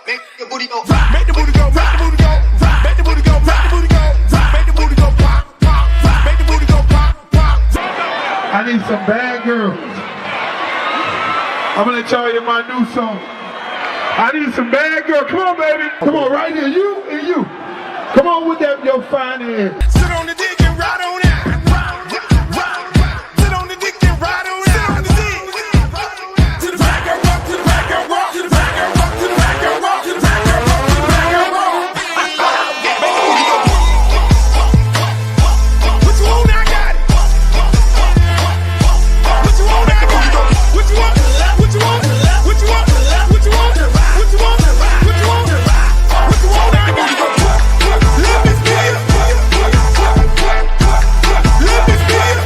Make the booty go. Make the booty go. Make the booty go. Make the booty go. Make the booty go. Make the booty go. Pop, pop. Make the booty go. Pop, pop. I need some bad girls. I'm gonna let y'all hear my new song. I need some bad girls. Come on, baby. Come on, right here. You and you. Come on with that, your fine ass. Sit on the dick and ride on out. Sit on the dick and ride on out. Sit on the dick. To the back and walk, to the back and walk, to the back and walk, to the back and walk, to the back and walk, to the back and walk. What you want, I got it. What you want, I got it. What you want? What you want? What you want? What you want? What you want? What you want? What you want, I got it. Let me see it. Let me see it.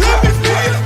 Let me see it.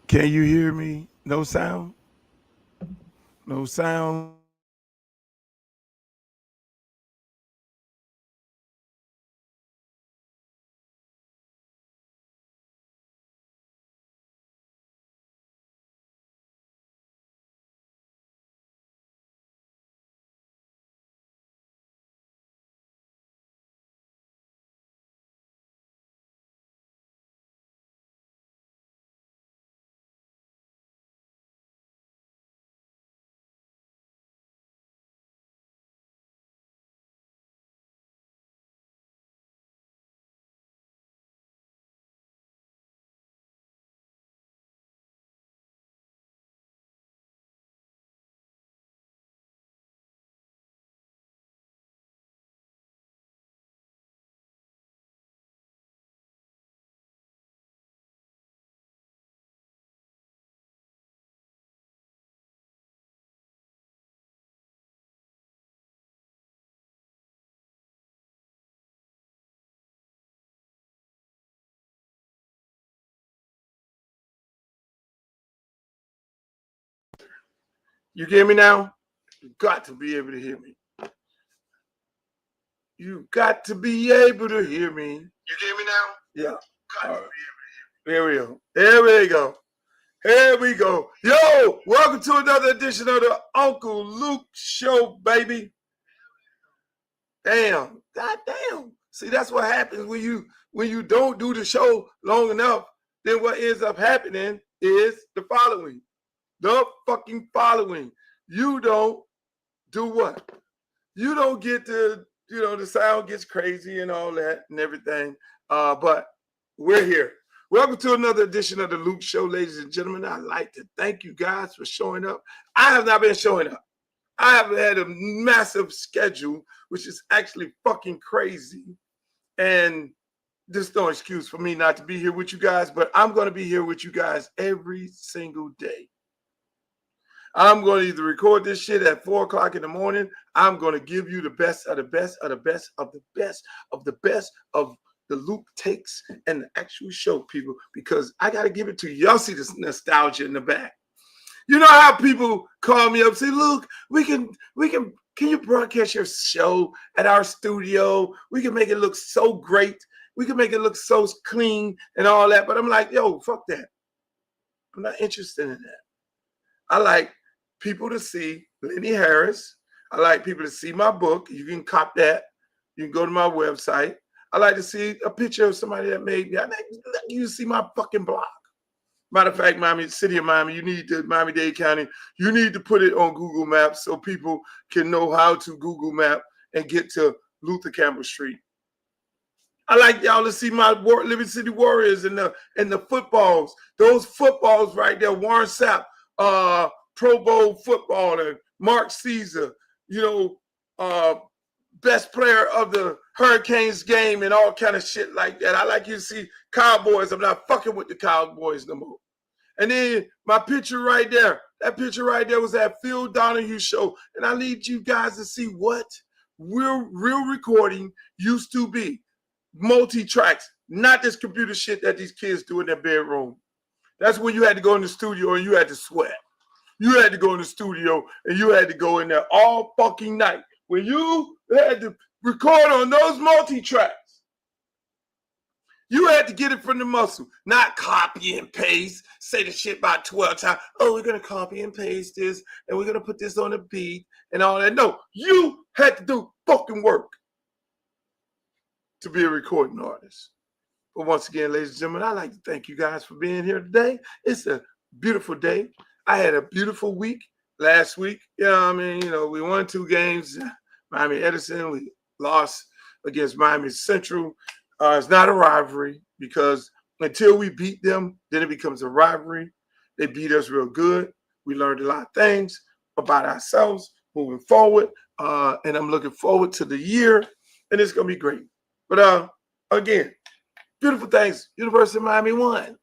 Can you hear me? No sound? No sound. You hear me now? You got to be able to hear me. You got to be able to hear me. You hear me now? Yeah. Got to All right. be able to hear me. There we go. There we go. Here we go. Yo, welcome to another edition of the Uncle Luke Show, baby. Damn. God damn. See, that's what happens when you don't do the show long enough. Then what ends up happening is the following. The fucking following. You don't do what? You don't get to, the sound gets crazy and all that and everything. But we're here. Welcome to another edition of the Luke Show, ladies and gentlemen. I'd like to thank you guys for showing up. I have not been showing up. I have had a massive schedule, which is actually fucking crazy. And there's no excuse for me not to be here with you guys, but I'm going to be here with you guys every single day. I'm going to either record this shit at 4 o'clock in the morning. I'm going to give you the best of the best of the best of the best of the best of the Luke takes and the actual show, people, because I got to give it to you. Y'all see this nostalgia in the back. You know how people call me up and say, Luke, can you broadcast your show at our studio? We can make it look so great. We can make it look so clean and all that. But I'm like, yo, fuck that. I'm not interested in that. I like people to see Lenny Harris. I like people to see my book. You can cop that. You can go to my website. I like to see a picture of somebody that made me. I like you to see my fucking blog. Matter of fact, city of Miami, you need to, Miami-Dade County, you need to put it on Google Maps so people can know how to Google Map and get to Luther Campbell Street. I like y'all to see my Liberty City Warriors and the footballs. Those footballs right there, Warren Sapp, Pro Bowl footballer, Mark Caesar, best player of the Hurricanes game and all kind of shit like that. I like you to see Cowboys. I'm not fucking with the Cowboys no more. And then my picture right there, that picture right there was that Phil Donahue show. And I need you guys to see what real recording used to be. Multi-tracks, not this computer shit that these kids do in their bedroom. That's when you had to go in the studio and you had to sweat. You had to go in the studio and you had to go in there all fucking night. When you had to record on those multi-tracks, you had to get it from the muscle, not copy and paste, say the shit about 12 times. Oh, we're going to copy and paste this, and we're going to put this on the beat and all that. No, you had to do fucking work to be a recording artist. But once again, ladies and gentlemen, I'd like to thank you guys for being here today. It's a beautiful day. I had a beautiful week last week. You know what I mean? We won 2 games. Miami Edison, we lost against Miami Central. It's not a rivalry because until we beat them, then it becomes a rivalry. They beat us real good. We learned a lot of things about ourselves moving forward. And I'm looking forward to the year, and it's going to be great. But again, beautiful things. University of Miami won.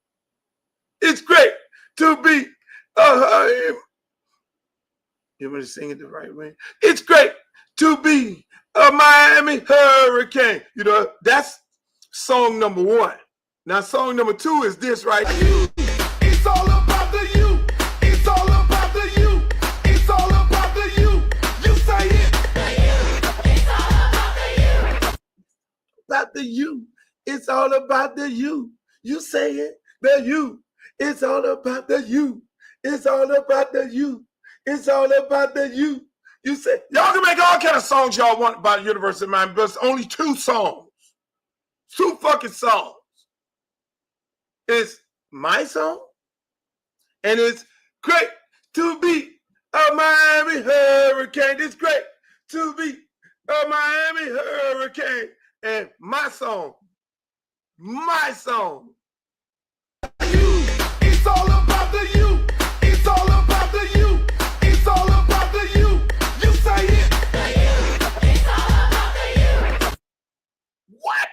It's great to be you want to sing it the right way? It's great to be a Miami Hurricane. That's song number 1. Now, song number 2 is this right here. It's all about the you. It's all about the you. It's all about the you. You say it. It's all about the you. About the you. It's all about the you. You say it. The you. It's all about the you. It's all about the you. It's all about the you. You say, y'all can make all kind of songs y'all want about the University of Miami, but it's only 2 songs. 2 fucking songs. It's my song, and it's great to be a Miami Hurricane. It's great to be a Miami Hurricane. And my song. You. It's all about the you. It's all about the you. It's all about the you. You say it. It's all about the you. What?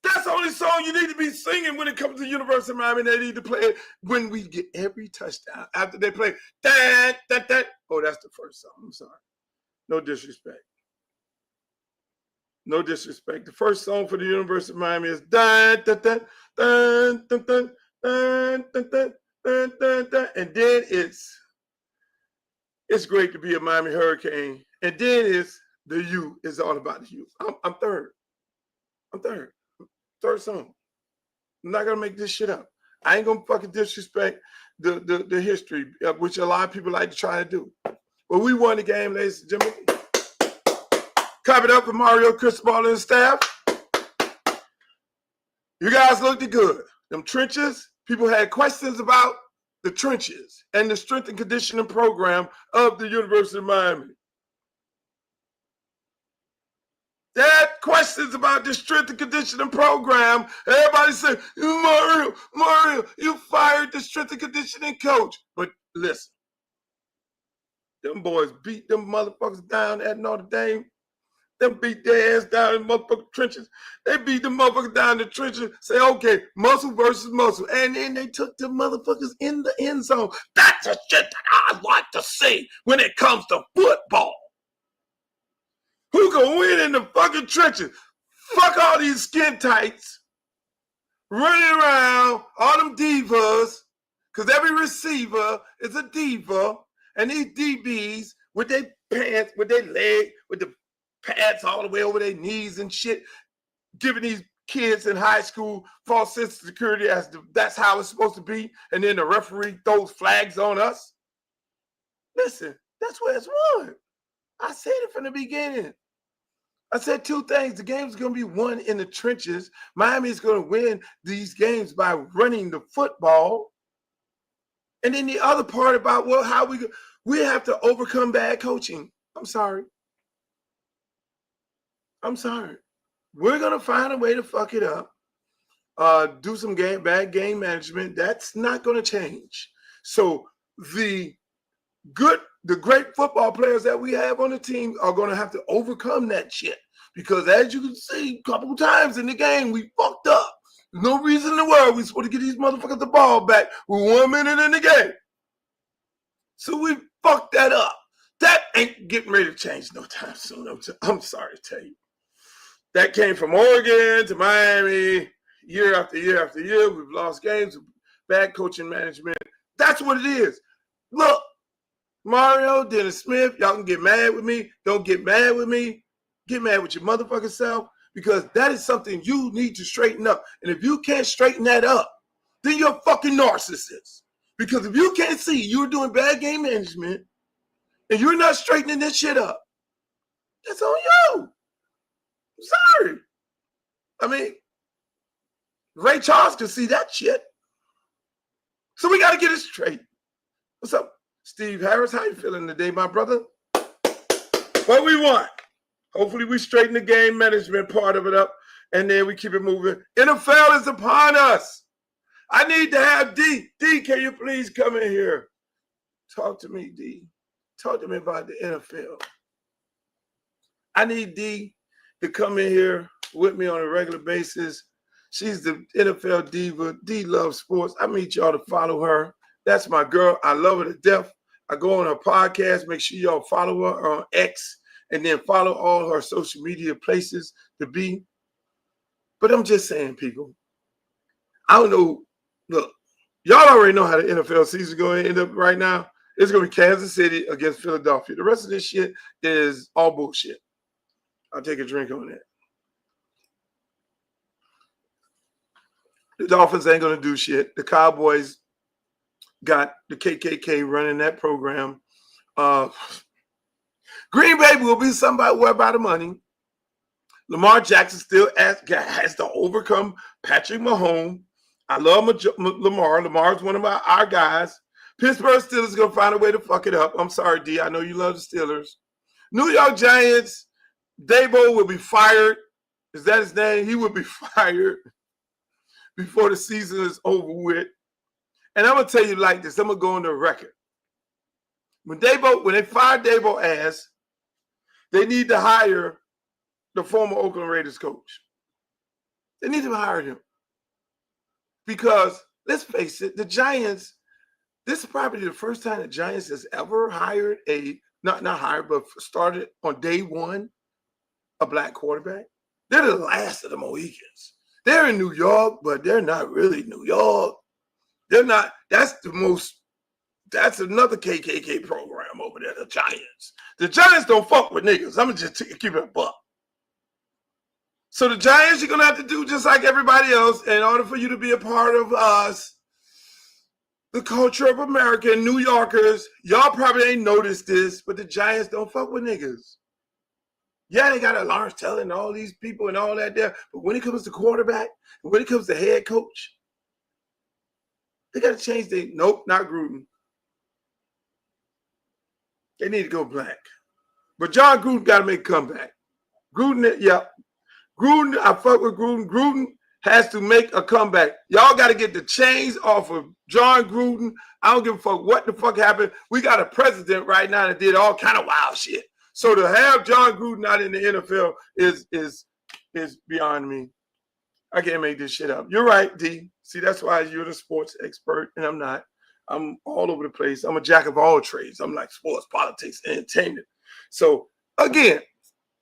That's the only song you need to be singing when it comes to the University of Miami. They need to play it when we get every touchdown. After they play, that. Oh, that's the first song. I'm sorry. No disrespect. No disrespect. The first song for the University of Miami is dun, dun, dun, dun, dun, dun, dun, dun, dun, dun, dun, dun. And then it's great to be a Miami Hurricane. And then it's the you is all about the you. I'm third. Third song. I'm not gonna make this shit up. I ain't gonna fucking disrespect the history, which a lot of people like to try to do. But we won the game, ladies and gentlemen. Clap it up for Mario Cristobal and the staff. You guys looked good. Them trenches, people had questions about the trenches and the strength and conditioning program of the University of Miami. They had questions about the strength and conditioning program. Everybody said, Mario, you fired the strength and conditioning coach. But listen, them boys beat them motherfuckers down at Notre Dame. Them beat their ass down in motherfucking trenches. They beat the motherfuckers down in the trenches. Say, okay, muscle versus muscle. And then they took the motherfuckers in the end zone. That's the shit that I like to see when it comes to football. Who can win in the fucking trenches? Fuck all these skin tights running around, all them divas, because every receiver is a diva, and these DBs with their pants, with their leg, with the pads all the way over their knees and shit, giving these kids in high school false sense of security as that's how it's supposed to be, and then the referee throws flags on us. Listen, that's where it's won. I said it from the beginning. I said 2 things. The game's going to be won in the trenches. Miami is going to win these games by running the football. And then the other part about, well, how we have to overcome bad coaching. I'm sorry. We're going to find a way to fuck it up. Do some bad game management. That's not going to change. So the great football players that we have on the team are going to have to overcome that shit. Because as you can see, a couple times in the game, we fucked up. There's no reason in the world we're supposed to get these motherfuckers the ball back with 1 minute in the game. So we fucked that up. That ain't getting ready to change no time soon. I'm sorry to tell you. That came from Oregon to Miami, year after year after year. We've lost games, bad coaching management. That's what it is. Look, Mario, Dennis Smith, y'all can get mad with me. Don't get mad with me. Get mad with your motherfucking self, because that is something you need to straighten up. And if you can't straighten that up, then you're a fucking narcissist. Because if you can't see you're doing bad game management and you're not straightening this shit up, that's on you. I'm sorry. I mean, Ray Charles can see that shit. So we got to get it straight. What's up, Steve Harris? How you feeling today, my brother? What we want? Hopefully we straighten the game management part of it up, and then we keep it moving. NFL is upon us. I need to have D. D, can you please come in here? Talk to me, D. Talk to me about the NFL. I need D to come in here with me on a regular basis. She's the NFL diva. D loves sports. I need y'all to follow her. That's my girl. I love her to death. I go on her podcast. Make sure y'all follow her on X, and then follow all her social media places to be. But I'm just saying, people, I don't know. Look, y'all already know how the NFL season is going to end up right now. It's going to be Kansas City against Philadelphia. The rest of this shit is all bullshit. I'll take a drink on that. The Dolphins ain't going to do shit. The Cowboys got the KKK running that program. Green Bay will be somebody worried about the money. Lamar Jackson still has to overcome Patrick Mahomes. I love Lamar. Lamar's one of our guys. Pittsburgh Steelers going to find a way to fuck it up. I'm sorry, D. I know you love the Steelers. New York Giants, Dabo will be fired. Is that his name? He will be fired before the season is over with. And I'm going to tell you like this. I'm going to go on the record. When they fired Dabo ass, they need to hire the former Oakland Raiders coach. They need to hire him. Because, let's face it, the Giants, this is probably the first time the Giants has ever hired but started on day one a black quarterback. They're the last of the Mohicans. They're in New York, but they're not really New York. They're not, that's another KKK program over there, the Giants. The Giants don't fuck with niggas. I'm going to just keep it a buck. So the Giants, you're going to have to do just like everybody else in order for you to be a part of us, the culture of America, New Yorkers. Y'all probably ain't noticed this, but the Giants don't fuck with niggas. Yeah, they got a Lawrence Taylor and all these people and all that there. But when it comes to quarterback, and when it comes to head coach, they got to change nope, not Gruden. They need to go black. But John Gruden got to make a comeback. Gruden, yeah. Gruden, I fuck with Gruden. Gruden has to make a comeback. Y'all got to get the chains off of John Gruden. I don't give a fuck what the fuck happened. We got a president right now that did all kind of wild shit. So to have John Gruden out in the NFL is beyond me. I can't make this shit up. You're right, D. See, that's why you're the sports expert, and I'm not. I'm all over the place. I'm a jack of all trades. I'm like sports, politics, entertainment. So, again,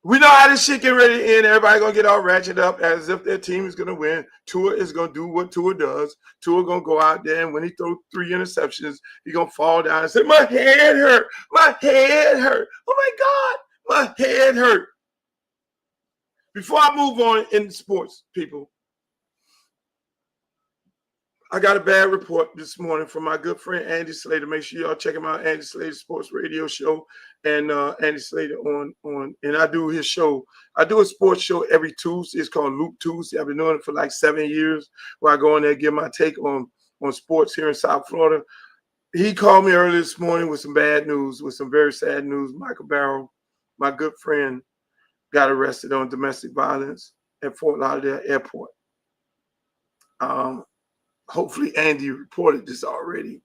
we know how this shit get ready to end. Everybody going to get all ratchet up as if their team is going to win. Tua is going to do what Tua does. Tua going to go out there, and when he throws 3 interceptions, he's going to fall down and say, my head hurt. My head hurt. Oh, my God. My head hurt. Before I move on in sports, people, I got a bad report this morning from my good friend Andy Slater. Make sure y'all check him out, Andy Slater Sports Radio Show, and Andy Slater on. And I do his show. I do a sports show every Tuesday. It's called Loop Tuesday. I've been doing it for like 7 years, where I go in there and give my take on sports here in South Florida. He called me early this morning with some bad news, with some very sad news. Michael Barrow, my good friend, got arrested on domestic violence. at Fort Lauderdale Airport. Hopefully Andy reported this already,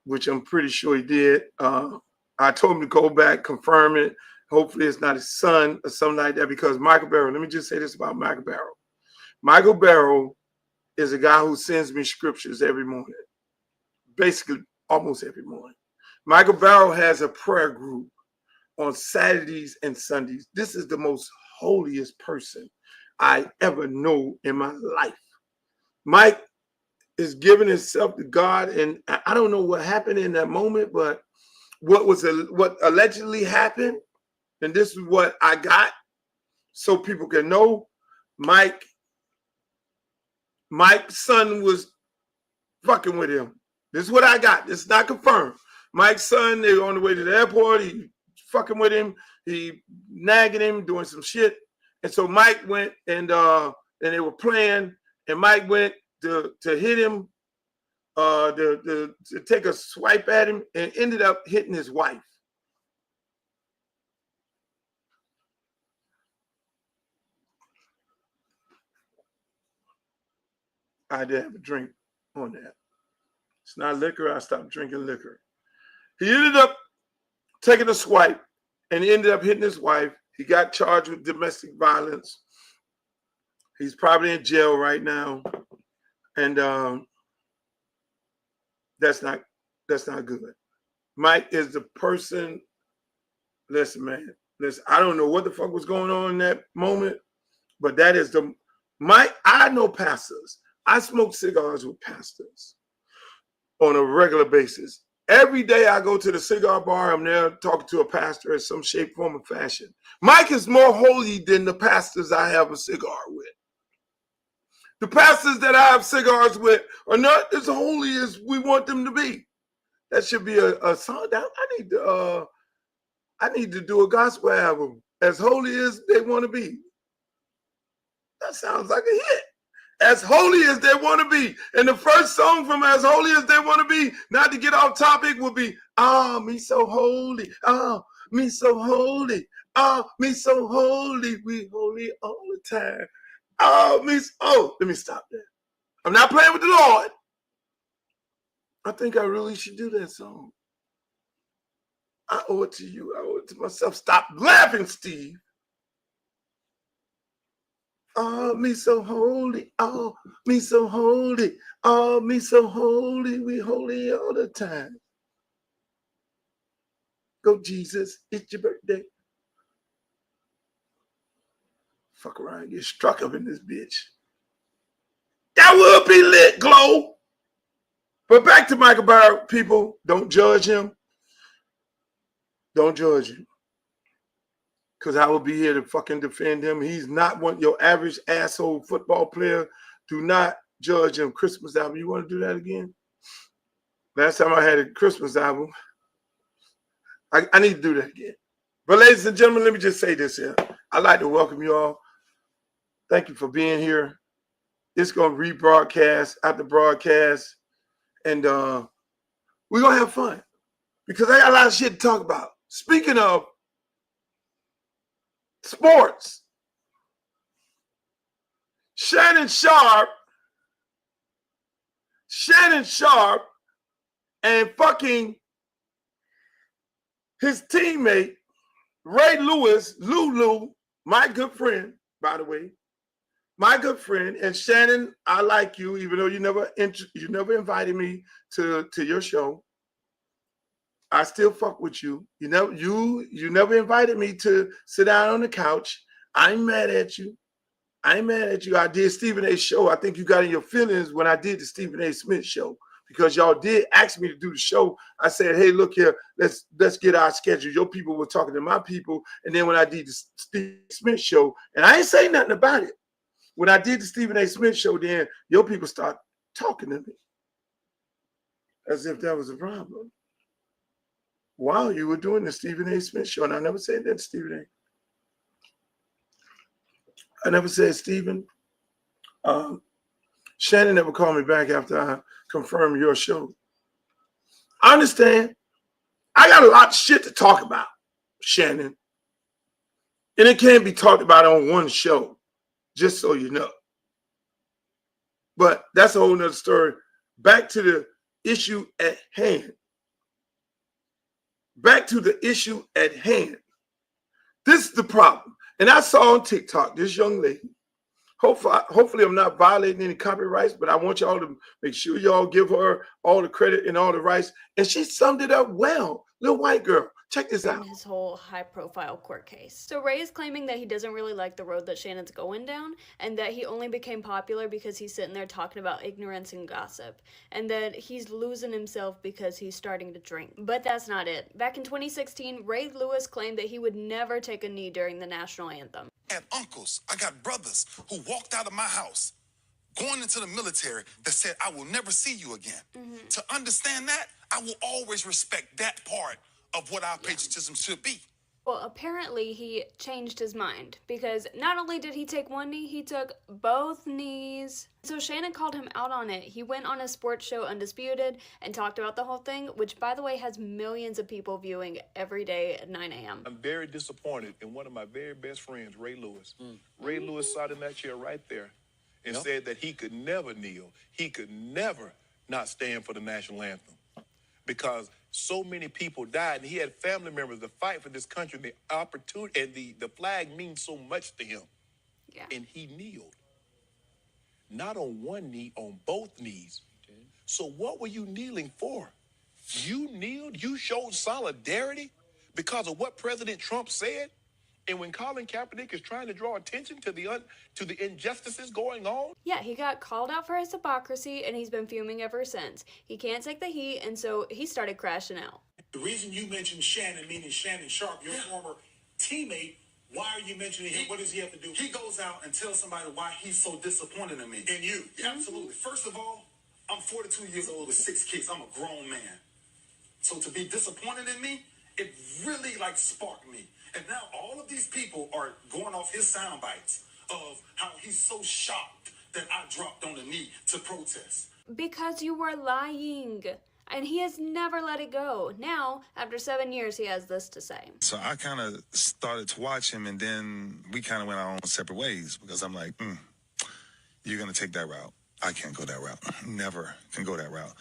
which I'm pretty sure he did. I told him to go back, confirm it. Hopefully it's not his son or something like that, because Michael Barrow, let me just say this about Michael Barrow. Michael Barrow is a guy who sends me scriptures every morning, basically almost every morning. Michael Barrow has a prayer group on Saturdays and Sundays. This is the most holiest person I ever know in my life. Mike is giving himself to God, and I don't know what happened in that moment, but what allegedly happened, and this is what I got so people can know. Mike's son was fucking with him. This is what I got. This is not confirmed. Mike's son, they were on the way to the airport. He fucking with him. He nagging him, doing some shit. And so Mike went and they were playing, and Mike went to hit him, to take a swipe at him, and ended up hitting his wife. I had to have a drink on that. It's not liquor. I stopped drinking liquor. He ended up taking a swipe and he ended up hitting his wife. He got charged with domestic violence. He's probably in jail right now. And that's not good. Mike is the person, listen, man, listen, I don't know what the fuck was going on in that moment, but that is Mike, I know pastors. I smoke cigars with pastors on a regular basis. Every day I go to the cigar bar, I'm there talking to a pastor in some shape, form, or fashion. Mike is more holy than the pastors I have a cigar with. The pastors that I have cigars with are not as holy as we want them to be. That should be a song. I need to do a gospel album. As holy as they want to be. That sounds like a hit. As holy as they want to be. And the first song from As Holy As They Want to Be, not to get off topic, will be, oh, me so holy. Oh, me so holy. Oh, me so holy. We holy all the time. Oh, let me stop there. I'm not playing with the Lord. I think I really should do that song. I owe it to you. I owe it to myself. Stop laughing, Steve. Oh, me so holy. Oh, me so holy. Oh, me so holy. We holy all the time. Go, Jesus. It's your birthday. Fuck around and get struck up in this bitch. That would be lit, Glow. But back to Michael Barrow, people. Don't judge him. Don't judge him. Because I will be here to fucking defend him. He's not your average asshole football player. Do not judge him. Christmas album. You want to do that again? Last time I had a Christmas album. I need to do that again. But ladies and gentlemen, let me just say this here. I'd like to welcome you all. Thank you for being here. It's going to rebroadcast after broadcast. And we're going to have fun. Because I got a lot of shit to talk about. Speaking of sports, Shannon Sharpe and fucking his teammate, Ray Lewis, Lulu, my good friend, by the way, my good friend, and Shannon, I like you, even though you never invited me to your show. I still fuck with you. You never invited me to sit down on the couch. I ain't mad at you. I did Stephen A. show. I think you got in your feelings when I did the Stephen A. Smith show, because y'all did ask me to do the show. I said, hey, look here, let's get our schedule. Your people were talking to my people. And then when I did the Stephen Smith show, and I ain't saying nothing about it. When I did the Stephen A. Smith show, then your people start talking to me as if that was a problem. While you were doing the Stephen A. Smith show, and I never said that to Stephen A. I never said, Stephen, Shannon never called me back after I confirmed your show. I understand. I got a lot of shit to talk about, Shannon. And it can't be talked about on one show, just so you know. But that's a whole nother story. Back to the issue at hand. Back to the issue at hand. This is the problem. And I saw on TikTok this young lady. Hopefully I'm not violating any copyrights, but I want y'all to make sure y'all give her all the credit and all the rights. And she summed it up well. Little white girl. Check this out. In his whole high-profile court case. So Ray is claiming that he doesn't really like the road that Shannon's going down, and that he only became popular because he's sitting there talking about ignorance and gossip, and that he's losing himself because he's starting to drink. But that's not it. Back in 2016, Ray Lewis claimed that he would never take a knee during the national anthem. I got uncles, I got brothers who walked out of my house going into the military that said, I will never see you again. To understand that, I will always respect that part of what our patriotism should be. Well, apparently he changed his mind, because not only did he take one knee, he took both knees. So Shannon called him out on it. He went on a sports show, Undisputed, and talked about the whole thing, which, by the way, has millions of people viewing every day at 9 a.m. I'm very disappointed in one of my very best friends, Ray Lewis. Ray Lewis sat in that chair right there and said that he could never kneel. He could never not stand for the national anthem, because so many people died, and he had family members to fight for this country. The opportunity and the flag means so much to him. Yeah. And he kneeled. Not on one knee, on both knees. So what were you kneeling for? You kneeled, you showed solidarity because of what President Trump said. And when Colin Kaepernick is trying to draw attention to the injustices going on. Yeah, he got called out for his hypocrisy, and he's been fuming ever since. He can't take the heat, and so he started crashing out. The reason you mentioned Shannon, meaning Shannon Sharpe, your former teammate, why are you mentioning him? What does he have to do? He goes out and tells somebody why he's so disappointed in me. In you. Absolutely. First of all, I'm 42 years old with 6 kids. I'm a grown man. So to be disappointed in me, it really sparked me. And now all of these people are going off his sound bites of how he's so shocked that I dropped on the knee to protest. Because you were lying. And he has never let it go. Now, after 7 years, he has this to say. So I kind of started to watch him, and then we kind of went our own separate ways, because I'm like, you're going to take that route. I can't go that route. Never can go that route.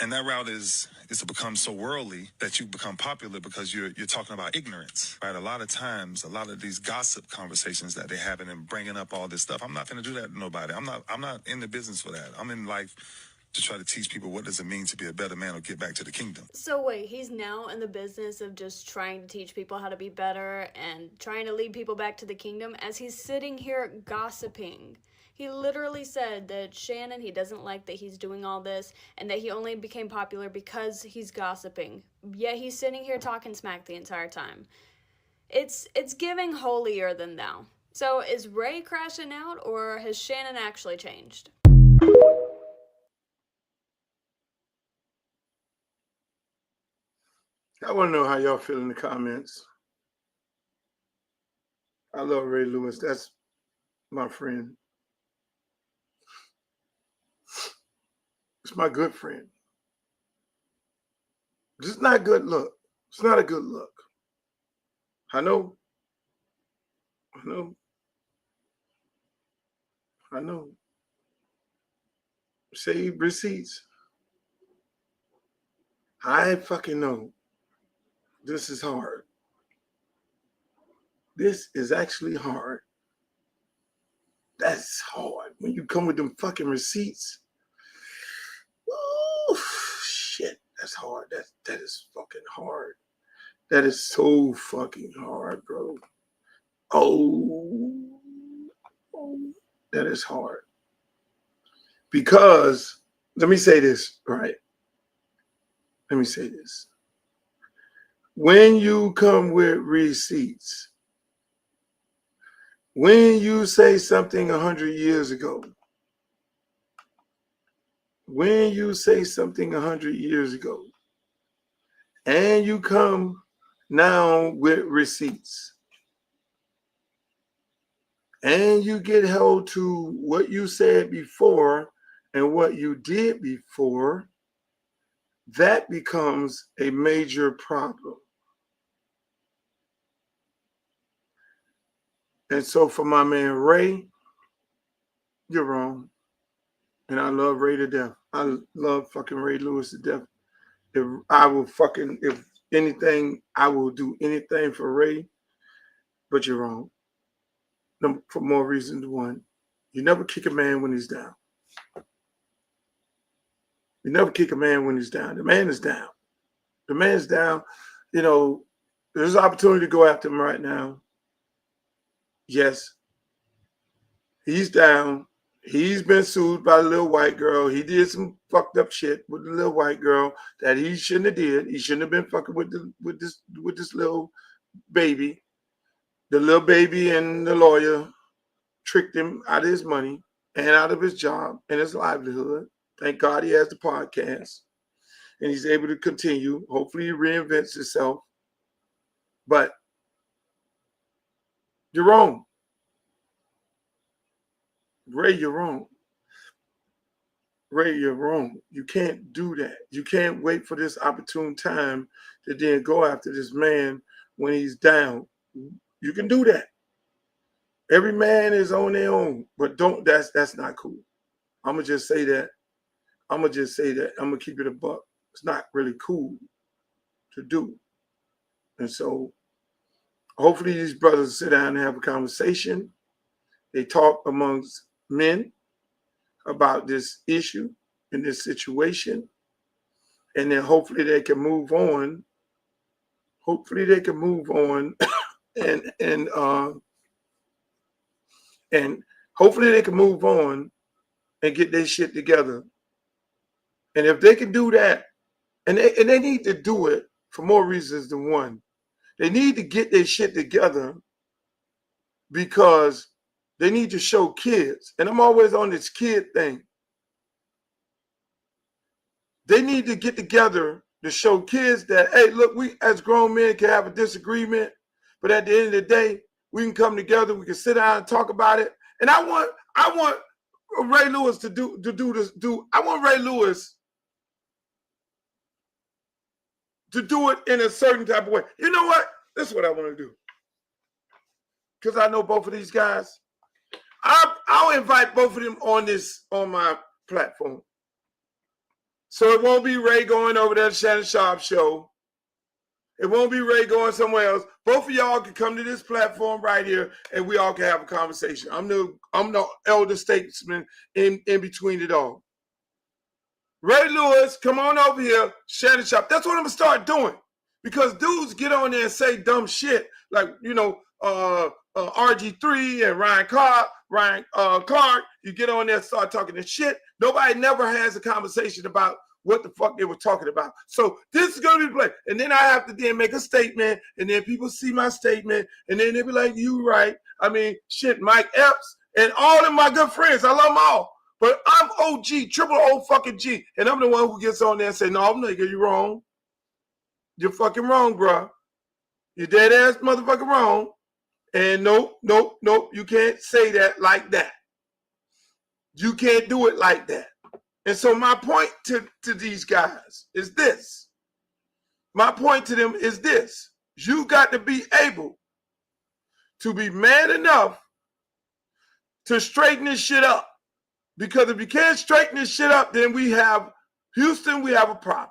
And that route is to become so worldly that you become popular because you're talking about ignorance, right? A lot of times, a lot of these gossip conversations that they're having and bringing up all this stuff, I'm not going to do that to nobody. I'm not in the business for that. I'm in life to try to teach people what does it mean to be a better man or get back to the kingdom. So wait, he's now in the business of just trying to teach people how to be better and trying to lead people back to the kingdom as he's sitting here gossiping. He literally said that Shannon, he doesn't like that he's doing all this, and that he only became popular because he's gossiping. Yet he's sitting here talking smack the entire time. It's giving holier than thou. So is Ray crashing out, or has Shannon actually changed? I want to know how y'all feel in the comments. I love Ray Lewis. That's my friend. It's my good friend. It's not a good look. It's not a good look. I know. Save receipts. I fucking know. This is hard. This is actually hard. That's hard. When you come with them fucking receipts. Oh, shit. That's hard. That is fucking hard. That is so fucking hard, bro. Oh, that is hard. Because, let me say this, right? Let me say this. When you come with receipts, when you say something 100 years ago, when you say something 100 years ago, and you come now with receipts, and you get held to what you said before and what you did before, that becomes a major problem. And so for my man Ray, you're wrong. And I love Ray to death. I love fucking Ray Lewis to death. If anything, I will do anything for Ray, but you're wrong. For more reasons. One, you never kick a man when he's down. You never kick a man when he's down. The man is down. The man's down. You know, there's an opportunity to go after him right now. Yes. He's down. He's been sued by a little white girl. He did some fucked up shit with the little white girl that he shouldn't have did. He shouldn't have been fucking with this little baby. The little baby and the lawyer tricked him out of his money and out of his job and his livelihood. Thank God he has the podcast and he's able to continue. Hopefully he reinvents himself. But you're wrong. Ray, you're wrong. Ray, you're wrong. You can't do that. You can't wait for this opportune time to then go after this man when he's down. You can do that. Every man is on their own, but that's not cool. I'm gonna just say that. I'm gonna keep it a buck. It's not really cool to do. And so hopefully these brothers sit down and have a conversation. They talk amongst men about this issue and this situation. And then hopefully they can move on. Hopefully they can move on and hopefully they can move on and get their shit together. And if they can do that, and they need to do it for more reasons than one. They need to get their shit together because they need to show kids. And I'm always on this kid thing. They need to get together to show kids that, hey, look, we as grown men can have a disagreement, but at the end of the day, we can come together, we can sit down and talk about it. And I want Ray Lewis to do this. I want Ray Lewis to do it in a certain type of way. You know what? This is what I want to do. Because I know both of these guys. I'll invite both of them on my platform. So it won't be Ray going over there to Shannon Sharpe show. It won't be Ray going somewhere else. Both of y'all can come to this platform right here and we all can have a conversation. I'm the elder statesman in between it all. Ray Lewis, come on over here, Shannon Sharpe. That's what I'm gonna start doing. Because dudes get on there and say dumb shit like, RG3 and Ryan Clark. You get on there and start talking this shit. Nobody never has a conversation about what the fuck they were talking about. So this is gonna be played. And then I have to then make a statement, and then people see my statement, and then they be like, you right. I mean, shit, Mike Epps and all of my good friends. I love them all. But I'm OG, triple O fucking G. And I'm the one who gets on there and say, no, nigga, you're wrong. You're fucking wrong, bro. You're dead ass motherfucking wrong. And nope, you can't say that like that. You can't do it like that. And so my point to these guys is this. My point to them is this. You got to be able to be man enough to straighten this shit up. Because if you can't straighten this shit up, then we have Houston, we have a problem.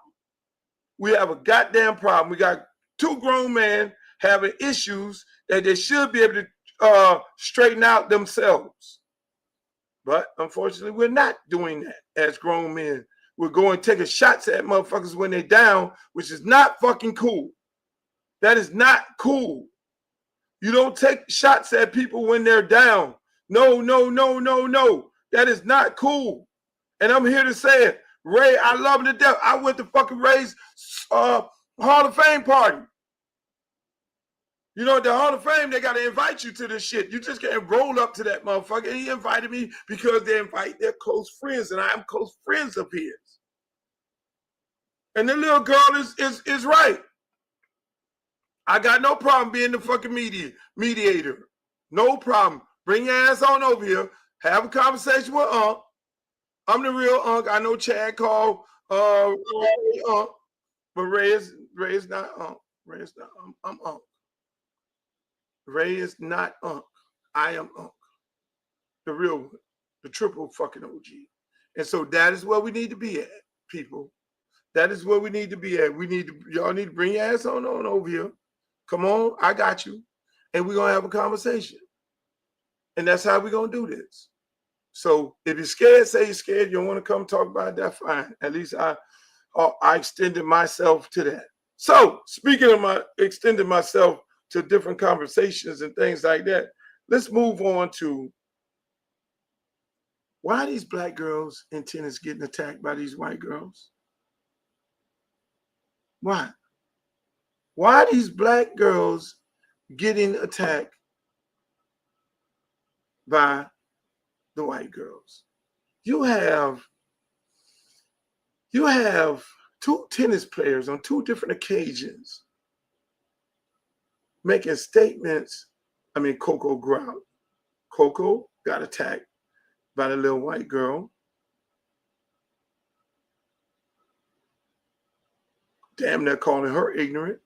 We have a goddamn problem. We got two grown men having issues that they should be able to straighten out themselves. But unfortunately, we're not doing that as grown men. We're going taking shots at motherfuckers when they're down, which is not fucking cool. That is not cool. You don't take shots at people when they're down. No. That is not cool. And I'm here to say it. Ray, I love him to death. I went to fucking Ray's Hall of Fame party. You know, at the Hall of Fame, they got to invite you to this shit. You just can't roll up to that motherfucker. And he invited me because they invite their close friends, and I'm close friends of his. And the little girl is right. I got no problem being the fucking mediator. No problem. Bring your ass on over here. Have a conversation with Unc. I'm the real Unc. I know Chad called Ray Unc, but Ray is not Unc. Ray is not I'm Unc. Ray is not Unc. I am Unc, the real one, the triple fucking OG. And so that is where we need to be at, people. That is where we need to be at. Y'all need to bring your ass on over here. Come on, I got you. And we're gonna have a conversation. And that's how we're gonna do this. So if you're scared, say you're scared, you don't want to come talk about it, that's fine. At least I extended myself to that. So speaking of extending myself to different conversations and things like that, let's move on to why are these black girls in tennis getting attacked by these white girls? Why? Why are these black girls getting attacked by the white girls? You have two tennis players on two different occasions making statements. I mean, Coco Grout. Coco got attacked by the little white girl. Damn, they're calling her ignorant.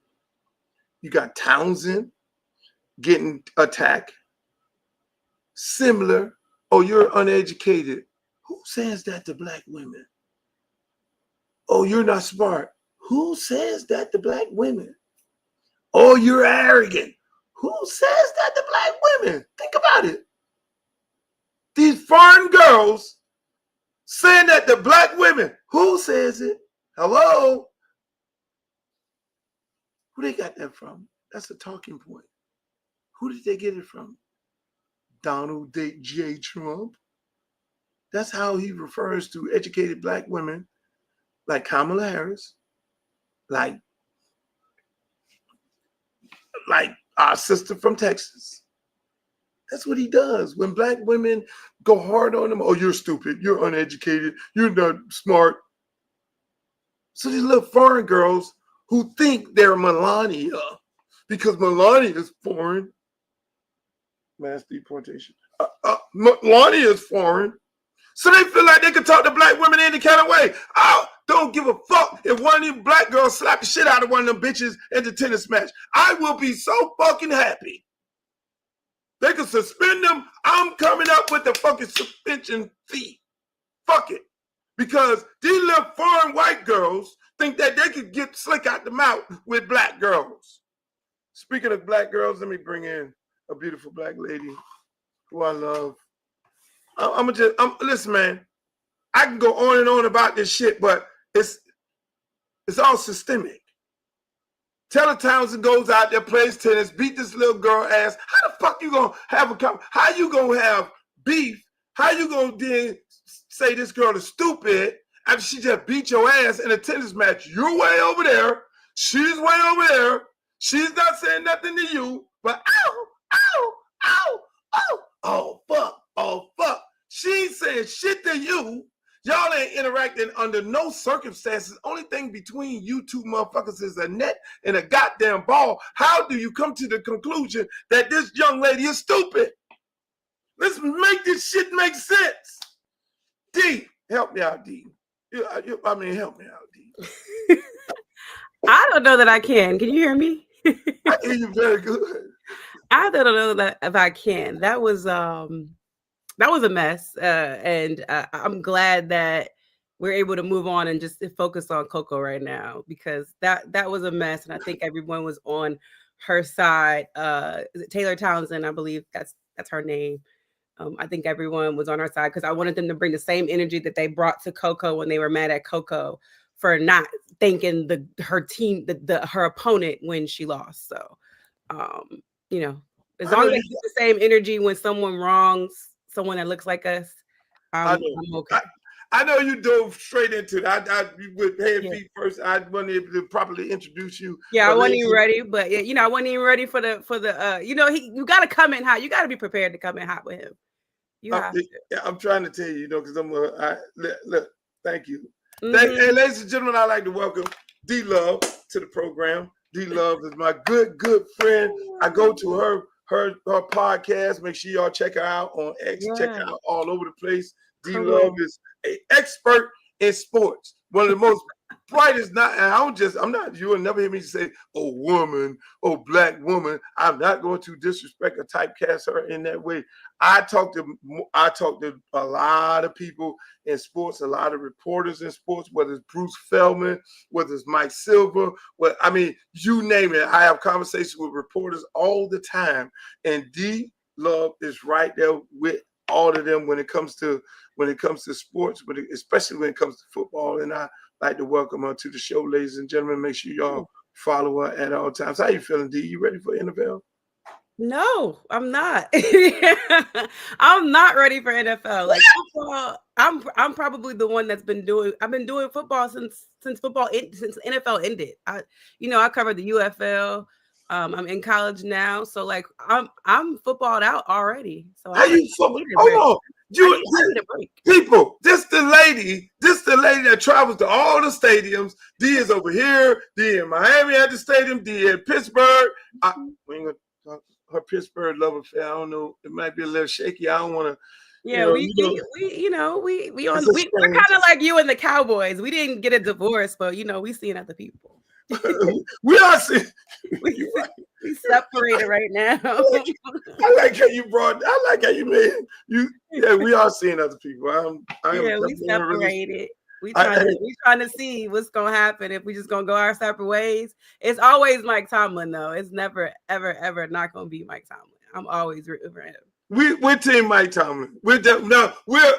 You got Townsend getting attacked. Similar. Oh, you're uneducated. Who says that to black women? Oh, you're not smart. Who says that to black women? Oh, you're arrogant. Who says that to black women? Think about it. These foreign girls saying that to black women. Who says it? Hello? Who they got that from? That's a talking point. Who did they get it from? Donald J. Trump. That's how he refers to educated black women like Kamala Harris, like our sister from Texas. That's what he does. When black women go hard on him, oh, you're stupid, you're uneducated, you're not smart. So these little foreign girls who think they're Melania because Melania is foreign. Mass deportation. Melania is foreign. So they feel like they can talk to black women any kind of way. I don't give a fuck if one of these black girls slap the shit out of one of them bitches in the tennis match. I will be so fucking happy. They can suspend them. I'm coming up with the fucking suspension fee. Fuck it. Because these little foreign white girls think that they could get slick out the mouth with black girls. Speaking of black girls, let me bring in a beautiful black lady who I love. Listen, man, I can go on and on about this shit, but it's all systemic. Taylor Townsend goes out there, plays tennis, beat this little girl ass. How the fuck you gonna have how you gonna have beef? How you gonna then say this girl is stupid after she just beat your ass in a tennis match? You're way over there. She's way over there. She's not saying nothing to you, but ow, ow, ow, oh, oh, fuck, oh, fuck. She ain't saying shit to you. Y'all ain't interacting under no circumstances. Only thing between you two motherfuckers is a net and a goddamn ball. How do you come to the conclusion that this young lady is stupid? Let's make this shit make sense. D, help me out, D. Help me out, D. I don't know that I can. Can you hear me? I hear you very good. I don't know that if I can. That was a mess, and I'm glad that we're able to move on and just focus on Coco right now, because that was a mess, and I think everyone was on her side. Is it Taylor Townsend? I believe that's her name. I think everyone was on her side because I wanted them to bring the same energy that they brought to Coco when they were mad at Coco for not thanking her team, her opponent when she lost. So, as long as they get the same energy when someone wrongs someone that looks like us, I'm okay. I know you dove straight into that. I with head feet first. I wasn't able to properly introduce you. Yeah, I wasn't even ready, but I wasn't even ready for the. You got to come in hot. You got to be prepared to come in hot with him. You have to. Yeah, I'm trying to tell you, because look. Thank you. Hey, ladies and gentlemen, I'd like to welcome D Love to the program. D Love is my good friend. I go to her podcast. Make sure y'all check her out on X. Yeah. Check her out all over the place. D Love is an expert in sports. One of the most Pride is not, and I'm not, you will never hear me say, oh, woman, oh, black woman. I'm not going to disrespect or typecast her in that way. I talk to a lot of people in sports, a lot of reporters in sports, whether it's Bruce Feldman, whether it's Mike Silver, you name it. I have conversations with reporters all the time, and D Love is right there with all of them when it comes to sports, but especially when it comes to football. And I like to welcome her to the show, ladies and gentlemen. Make sure y'all follow her at all times. How you feeling, D? You ready for NFL? No, I'm not. I'm not ready for NFL. Like football, I'm probably the one I've been doing football since NFL ended. I covered the UFL. I'm in college now, so like I'm footballed out already. So how you hold on. I need a break. People, this the lady that travels to all the stadiums. D is over here. D in Miami at the stadium. D in Pittsburgh. We ain't gonna talk her Pittsburgh love affair. I don't know. It might be a little shaky. I don't want to. Yeah, we're kind of like you and the Cowboys. We didn't get a divorce, but we seeing other people. We are seeing. We separated right now. I like how you made you. Yeah, we are seeing other people. We separated. We trying to see what's gonna happen if we just gonna go our separate ways. It's always Mike Tomlin though. It's never ever not gonna be Mike Tomlin. I'm always rooting for him. We're team Mike Tomlin. We're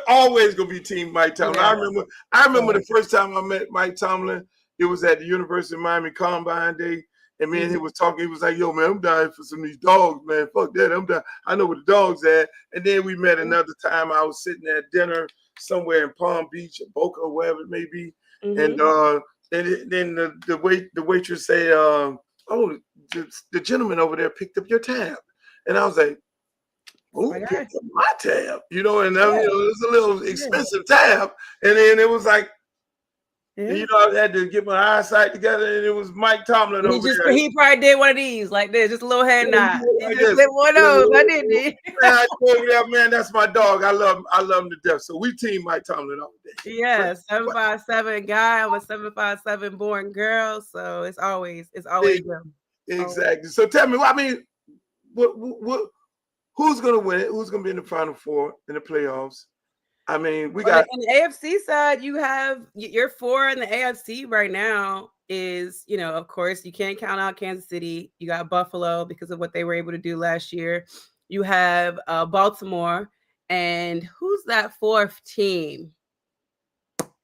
always gonna be team Mike Tomlin. Yeah. I remember the first time I met Mike Tomlin. It was at the University of Miami Combine Day. And me and him was talking. He was like, yo, man, I'm dying for some of these dogs, man. Fuck that. I'm dying. I know where the dog's at. And then we met another time. I was sitting at dinner somewhere in Palm Beach, or Boca, or wherever it may be. And then the waitress said, oh, the gentleman over there picked up your tab. And I was like, who picked up my tab? And it was a little expensive tab. And then it was like, I had to get my eyesight together, and it was Mike Tomlin over there. He probably did one of these, like this, just a little head nod. He just did one of those. I didn't. I told you that, man. That's my dog. I love him to death. So we team Mike Tomlin all day. Yeah, 7'5" guy. I'm a 7'5" born girl. So it's always them. Exactly. So tell me, who's gonna win it? Who's gonna be in the Final Four in the playoffs? I mean, we got on the AFC side, you have your four in the AFC right now is, of course, you can't count out Kansas City. You got Buffalo because of what they were able to do last year. You have Baltimore. And who's that fourth team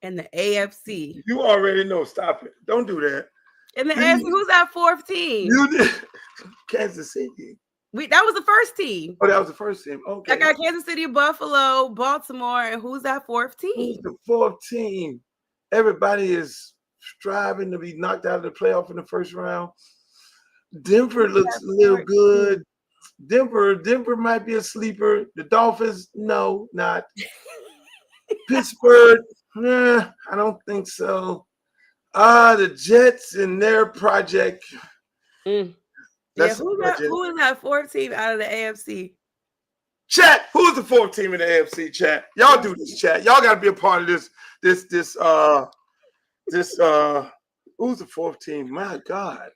in the AFC? You already know. Stop it. Don't do that. In the AFC, who's that fourth team? Kansas City. That was the first team. Oh, that was the first team. Okay. I got Kansas City, Buffalo, Baltimore, and who's that fourth team? Who's the fourth team? Everybody is striving to be knocked out of the playoff in the first round. Denver looks a little good. Denver might be a sleeper. The Dolphins, no, not. Pittsburgh, I don't think so. The Jets and their project. Who is that fourth team out of the AFC? Chat, who's the fourth team in the AFC? Chat, y'all do this. Chat, y'all got to be a part of this. Who's the fourth team? My God,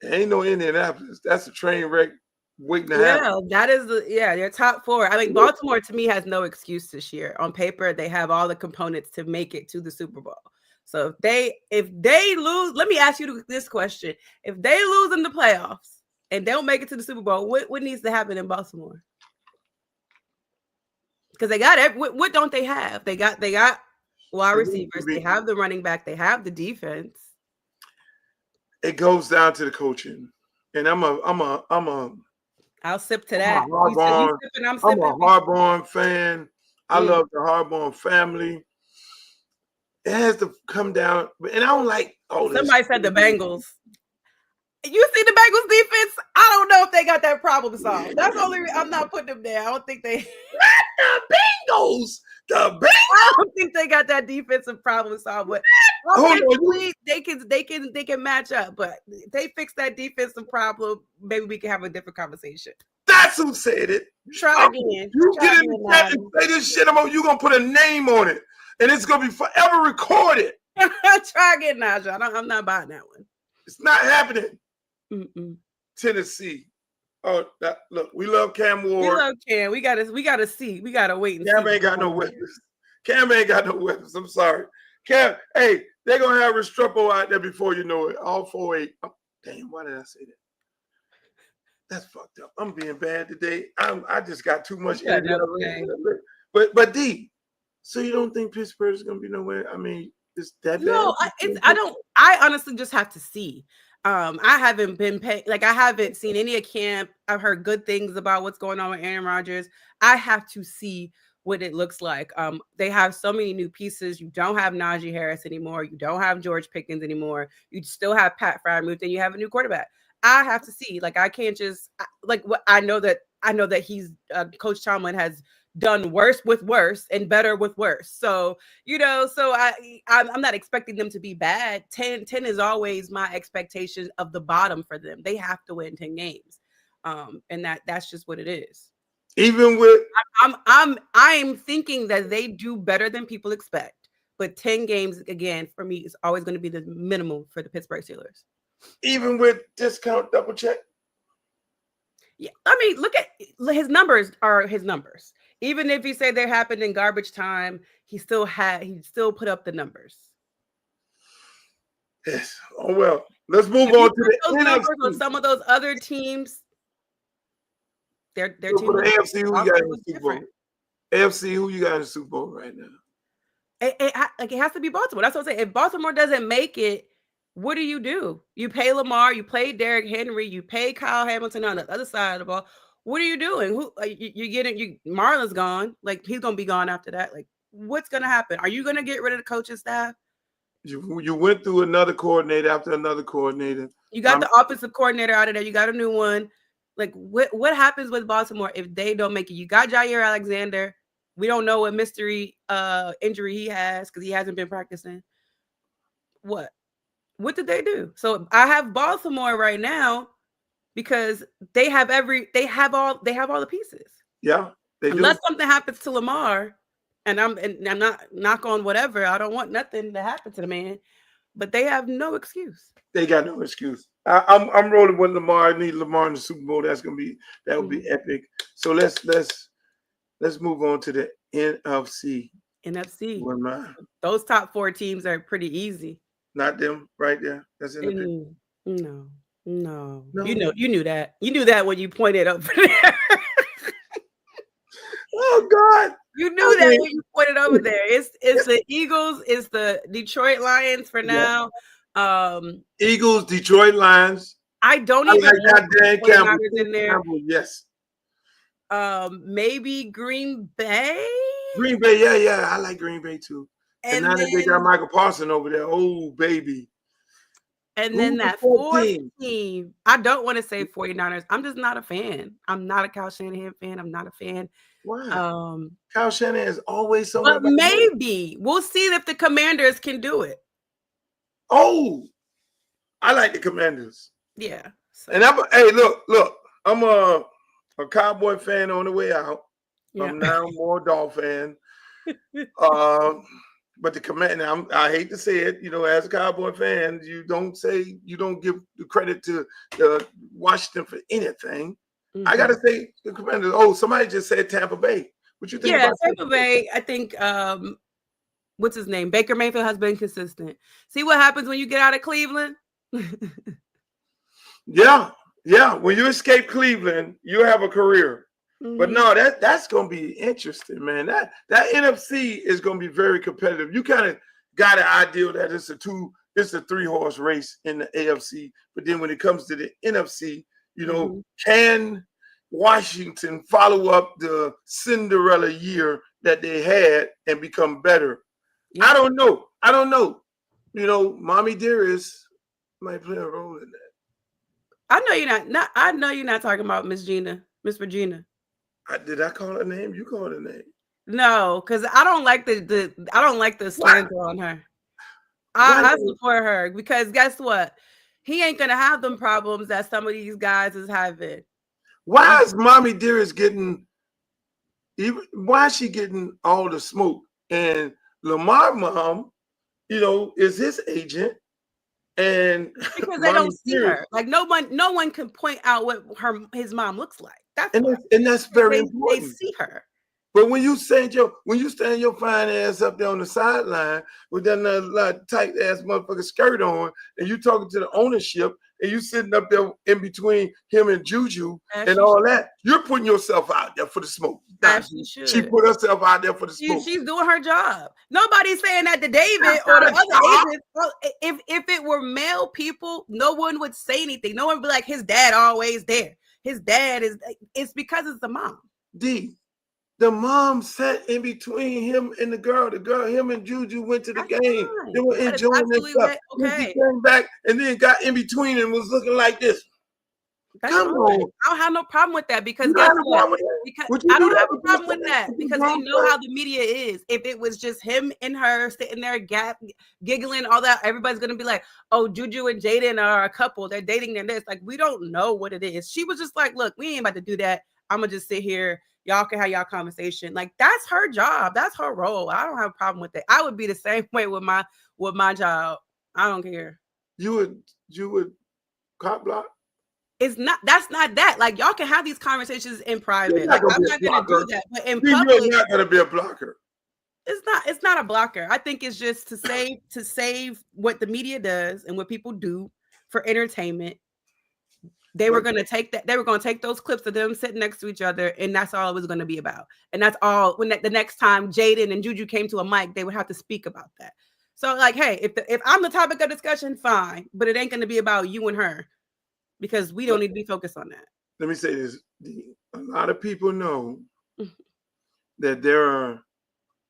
there ain't no Indianapolis. That's a train wreck waiting to happen. That is their top four. I mean, Baltimore to me has no excuse this year. On paper, they have all the components to make it to the Super Bowl. So if they lose, let me ask you this question. If they lose in the playoffs and they don't make it to the Super Bowl, what needs to happen in Baltimore? Because they got what don't they have? They got wide receivers, they have the running back, they have the defense. It goes down to the coaching. And I'll sip to that. I'm a Harbaugh fan. I love the Harbaugh family. It has to come down, and I don't like all this. Somebody said the Bengals. You see the Bengals defense? I don't know if they got that problem solved. That's the only reason I'm not putting them there. I don't think they. Not the Bengals. I don't think they got that defensive problem solved. But they can match up. But if they fix that defensive problem, maybe we can have a different conversation. That's who said it. Try again. You get in the chat and say this shit. You're gonna put a name on it. And it's going to be forever recorded. Try again, Naja. I'm not buying that one. It's not happening. Mm-mm. Tennessee. Oh, look, we love Cam We Ward. love Cam. We gotta see. We gotta wait and see. Cam ain't got no weapons. Cam ain't got no weapons. I'm sorry. Cam, hey, they're gonna have Restrepo out there before you know it. All 4-8. Damn, why did I say that? That's fucked up. I'm being bad today. I just got too much energy. But D, so you don't think Pittsburgh is gonna be nowhere? I mean, is that bad? No, I honestly just have to see. I haven't been I haven't seen any of camp. I've heard good things about what's going on with Aaron Rodgers. I have to see what it looks like. They have so many new pieces. You don't have Najee Harris anymore. You don't have George Pickens anymore. You still have Pat Freiermuth, and you have a new quarterback. I have to see. Like, I can't just what I know that he's Coach Tomlin has done worse with worse and better with worse. So, I'm not expecting them to be bad. 10 is always my expectation of the bottom for them. They have to win 10 games. And that's just what it is. Even with I'm thinking that they do better than people expect. But 10 games again for me is always going to be the minimum for the Pittsburgh Steelers. Even with discount double check. Yeah, I mean, look at his numbers are his numbers. Even if you say they happened in garbage time, he still put up the numbers. Yes. Oh well. Let's move on to the those numbers NFC. on some of those other teams. Their So team. for the AFC, who you got in the Super Bowl? AFC, who you got in the Super Bowl right now? It has to be Baltimore. That's what I'm saying. If Baltimore doesn't make it, what do? You pay Lamar, you pay Derrick Henry, you pay Kyle Hamilton on the other side of the ball. What are you doing? Who you getting? Marlon's gone. Like, he's gonna be gone after that. Like, what's gonna happen? Are you gonna get rid of the coaching staff? You went through another coordinator after another coordinator. You got the offensive coordinator out of there. You got a new one. Like, what happens with Baltimore if they don't make it? You got Jair Alexander. We don't know what mystery injury he has because he hasn't been practicing. What did they do? So I have Baltimore right now because they have all the pieces. Yeah, they do. Unless something happens to Lamar, and I'm not knock on whatever. I don't want nothing to happen to the man, but they have no excuse. They got no excuse. I'm rolling with Lamar. I need Lamar in the Super Bowl. That would be epic. So let's move on to the NFC. NFC. Those top 4 teams are pretty easy. Not them right there. That's in the No. You knew that. You knew that when you pointed over there. Oh God. You knew that when you pointed over there. It's the Eagles, it's the Detroit Lions for now. Eagles, Detroit Lions. I don't even like Dan Campbell in there. Yes. Maybe Green Bay. Green Bay, yeah. I like Green Bay too. And now that they got Michael Parsons over there, oh baby. And then that 4th team, I don't want to say 49ers. I'm just not a fan. I'm not a Kyle Shanahan fan. I'm not a fan. Why? Kyle Shanahan is always so. But maybe we'll see if the Commanders can do it. Oh, I like the Commanders. Yeah. So. And look. I'm a Cowboy fan on the way out. Yeah. I'm now more Dolphin fan. But the Commander, I hate to say it, as a Cowboy fan, you don't give the credit to Washington for anything. Mm-hmm. I gotta say the Commanders. Oh, somebody just said Tampa Bay. What you think? Yeah, Tampa Bay. I think what's his name? Baker Mayfield has been consistent. See what happens when you get out of Cleveland? Yeah. When you escape Cleveland, you have a career. Mm-hmm. But no, that's gonna be interesting, man. That NFC is gonna be very competitive. You kind of got an idea that it's a 3-horse race in the AFC. But then when it comes to the NFC, can Washington follow up the Cinderella year that they had and become better? Yeah. I don't know. Mommy Dearest might play a role in that. I know you're not talking about Miss Regina. Did I call her name? You called her name. No, because I don't like the slander on her. I support her because guess what? He ain't gonna have them problems that some of these guys is having. Why is Mommy Dearest why is she getting all the smoke? And Lamar mom is his agent, and because they don't see her. Like no one can point out what his mom looks like. That's why. and that's very They important. see her. But when you stand your fine ass up there on the sideline with that tight ass motherfucker skirt on, and you talking to the ownership, and you sitting up there in between him and Juju and all that, you're putting yourself out there for the smoke. She put herself out there for the smoke. She's doing her job. Nobody's saying that to David or the other agents. Well, if it were male people, no one would say anything. No one would be like, his dad always there. His dad it's because it's the mom. The mom sat in between him and the girl. Him and Juju went to the game. Fine. They were enjoying themselves. Okay. He came back and then got in between and was looking like this. Come on. I don't have no problem with that because guess what? Because I don't have a problem with that because we know how the media is. If it was just him and her sitting there giggling, all that, everybody's gonna be like, oh, Juju and Jaden are a couple. They're dating their this. Like, we don't know what it is. She was just like, look, we ain't about to do that. I'm gonna just sit here. Y'all can have y'all conversation. Like, that's her job. That's her role. I don't have a problem with it. I would be the same way with my job. I don't care. You would cop block? That's not that. Like, y'all can have these conversations in private. Like, I'm not gonna do that. But in public, you're not gonna be a blocker. It's not a blocker. I think it's just to save what the media does and what people do for entertainment. They were going to take that. They were going to take those clips of them sitting next to each other, and that's all it was going to be about. And that's all. When the next time Jaden and Juju came to a mic, they would have to speak about that. So, like, hey, if I'm the topic of discussion, fine, but it ain't going to be about you and her because we don't need to be focused on that. Let me say this: a lot of people know that there are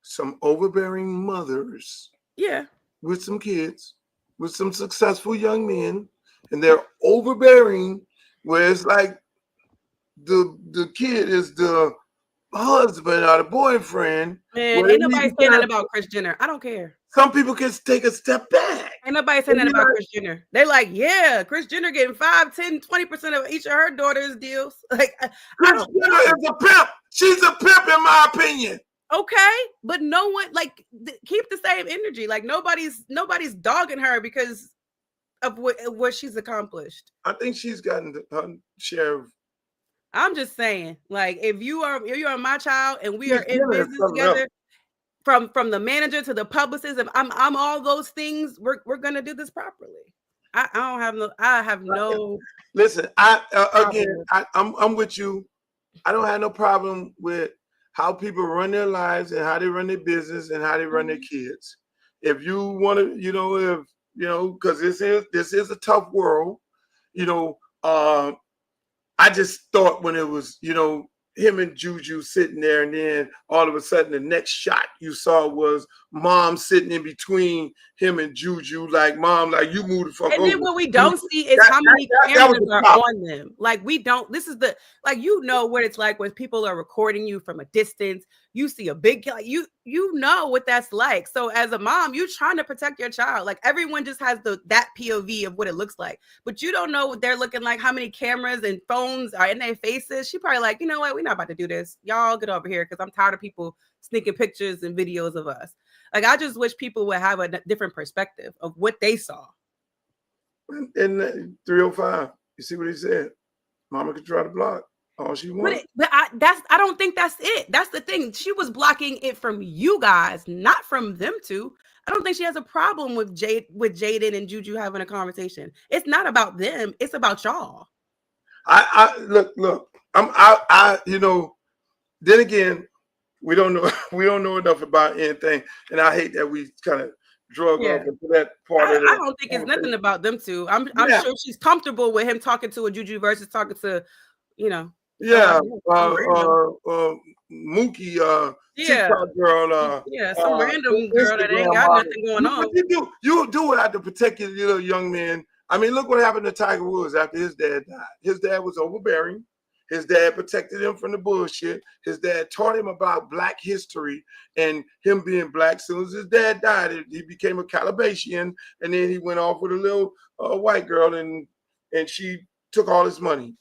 some overbearing mothers, with some kids, with some successful young men, and they're overbearing. Where it's like the kid is the husband or the boyfriend. Man, ain't nobody saying that about Kris Jenner. I don't care. Some people can take a step back. Ain't nobody saying that about Kris Jenner. They're like, yeah, Kris Jenner getting 5, 10, 20% of each of her daughter's deals. Like, Kris Jenner is a pimp. She's a pimp, in my opinion. Okay, but no one keep the same energy. Like nobody's dogging her because of what she's accomplished. I think she's gotten her share of. I'm just saying, like, if you are my child and we are in business together, from the manager to the publicist, if I'm all those things, we're gonna do this properly. I have no. Listen, I'm with you. I don't have no problem with how people run their lives and how they run their business and how they run their kids. If you want to, because this is a tough world, I just thought when it was, him and Juju sitting there, and then all of a sudden the next shot you saw was mom sitting in between him and Juju, like, mom, like, you move the fuck over. And then what we don't see is how many cameras are on them. Like, we don't, this is what it's like when people are recording you from a distance. You see a big, like, you know what that's like. So as a mom, you're trying to protect your child. Like, everyone just has that POV of what it looks like, but you don't know what they're looking like, how many cameras and phones are in their faces. She probably like, you know what, we're not about to do this. Y'all get over here because I'm tired of people sneaking pictures and videos of us. Like, I just wish people would have a different perspective of what they saw. In 305, you see what he said? Mama could try to block all she wants. But I don't think that's it. That's the thing. She was blocking it from you guys, not from them two. I don't think she has a problem with Jaden and Juju having a conversation. It's not about them. It's about y'all. I look. Then again, we don't know enough about anything, and I hate that we kind of drug off into that part of it. I don't think it's nothing about them two. I'm sure she's comfortable with him talking to a Juju versus talking to, Mookie, TikTok girl, some random girl that ain't got nothing going on. You do it to protect your little young man. I mean, look what happened to Tiger Woods after his dad died. His dad was overbearing. His dad protected him from the bullshit. His dad taught him about Black history and him being Black. As soon as his dad died, he became a Calabasian, and then he went off with a little white girl, and she took all his money.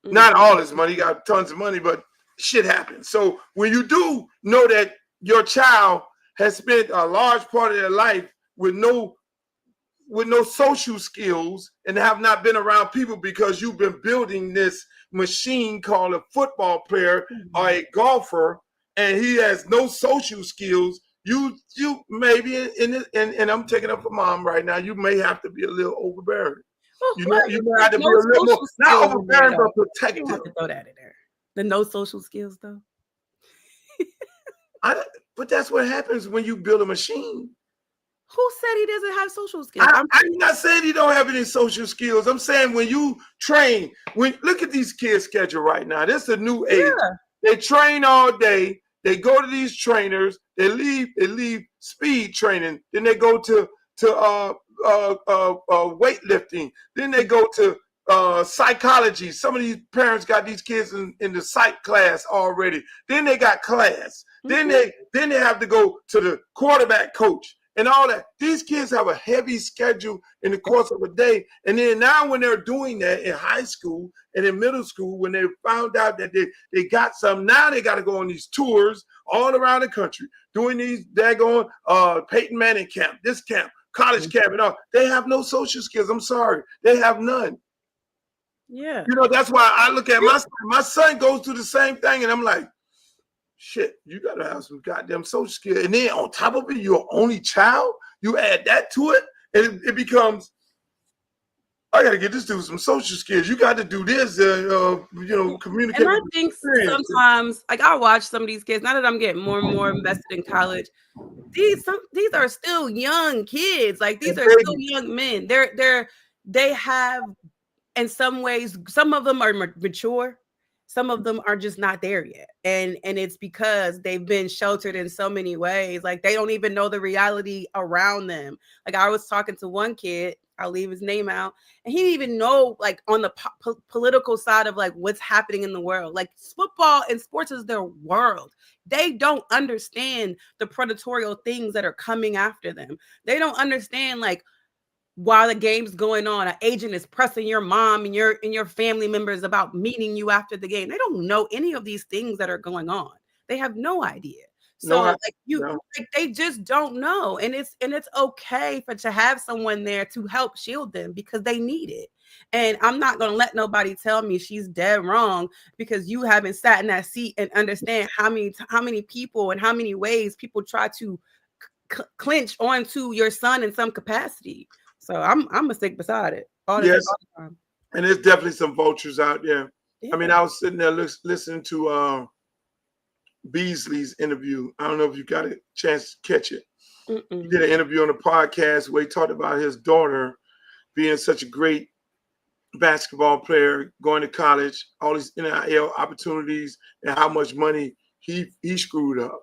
Not all his money. He got tons of money, but shit happens. So when you do know that your child has spent a large part of their life with no social skills and have not been around people because you've been building this machine called a football player or a golfer, and he has no social skills. You maybe and I'm taking up for mom right now. You may have to be a little overbearing. You know, you may have to be a little more not overbearing but You don't protective. have to throw that in there. The no social skills though. But that's what happens when you build a machine. Who said he doesn't have social skills? I'm not saying he don't have any social skills. I'm saying when you train, look at these kids' schedule right now. This is a new age. Yeah. They train all day. They go to these trainers. They leave speed training. Then they go to weightlifting. Then they go to psychology. Some of these parents got these kids in the psych class already. Then they got class. Then they have to go to the quarterback coach and all that. These kids have a heavy schedule in the course of a day. And then now when they're doing that in high school and in middle school, when they found out that they got some, now they got to go on these tours all around the country, doing these daggone Peyton Manning camp, this camp, college camp and all. They have no social skills. I'm sorry. They have none. Yeah. You know, that's why I look at my son. My son goes through the same thing, and I'm like, shit, you got to have some goddamn social skills. And then on top of it, you're an only child. You add that to it, and it becomes, I got to get this dude some social skills. You got to do this, communicate. And I think sometimes, like I watch some of these kids, now that I'm getting more and more invested in college, these are still young kids. Like these are still young men. They have, in some ways, some of them are mature. Some of them are just not there yet. And it's because they've been sheltered in so many ways. Like they don't even know the reality around them. Like I was talking to one kid, I'll leave his name out, and he didn't even know like on the political side of like what's happening in the world. Like football and sports is their world. They don't understand the predatorial things that are coming after them. They don't understand like while the game's going on, an agent is pressing your mom and your family members about meeting you after the game. They don't know any of these things that are going on. They have no idea. So they just don't know. And it's okay to have someone there to help shield them because they need it. And I'm not going to let nobody tell me she's dead wrong because you haven't sat in that seat and understand how many people and how many ways people try to clinch onto your son in some capacity. So I'm gonna stick beside it all the time. And there's definitely some vultures out there. Yeah. I mean, I was sitting there listening to Beasley's interview. I don't know if you got a chance to catch it. He did an interview on a podcast where he talked about his daughter being such a great basketball player, going to college, all these NIL opportunities, and how much money he screwed up.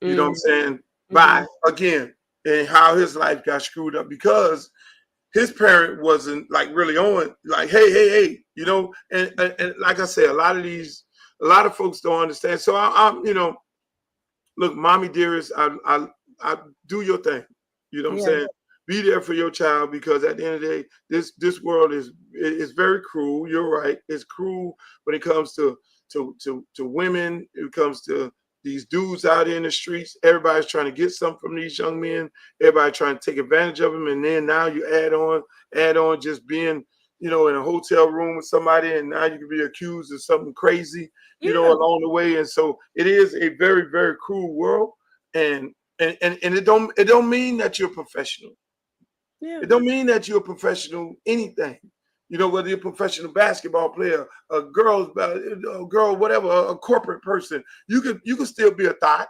You know what I'm saying? By again, and how his life got screwed up because his parent wasn't like really on like, hey, you know, and like I said, a lot of folks don't understand. So I'm look, mommy dearest, I do your thing. You know what I'm saying? Be there for your child because at the end of the day, this world is very cruel. You're right. It's cruel when it comes to women. It comes to these dudes out in the streets. Everybody's trying to get something from these young men. Everybody trying to take advantage of them. And then now you add on just being, in a hotel room with somebody, and now you can be accused of something crazy, along the way. And so it is a very, very cruel world. And it don't mean that you're a professional. Yeah. It don't mean that you're a professional anything. Whether you're a professional basketball player, a girl, whatever, a corporate person, you can still be a thought,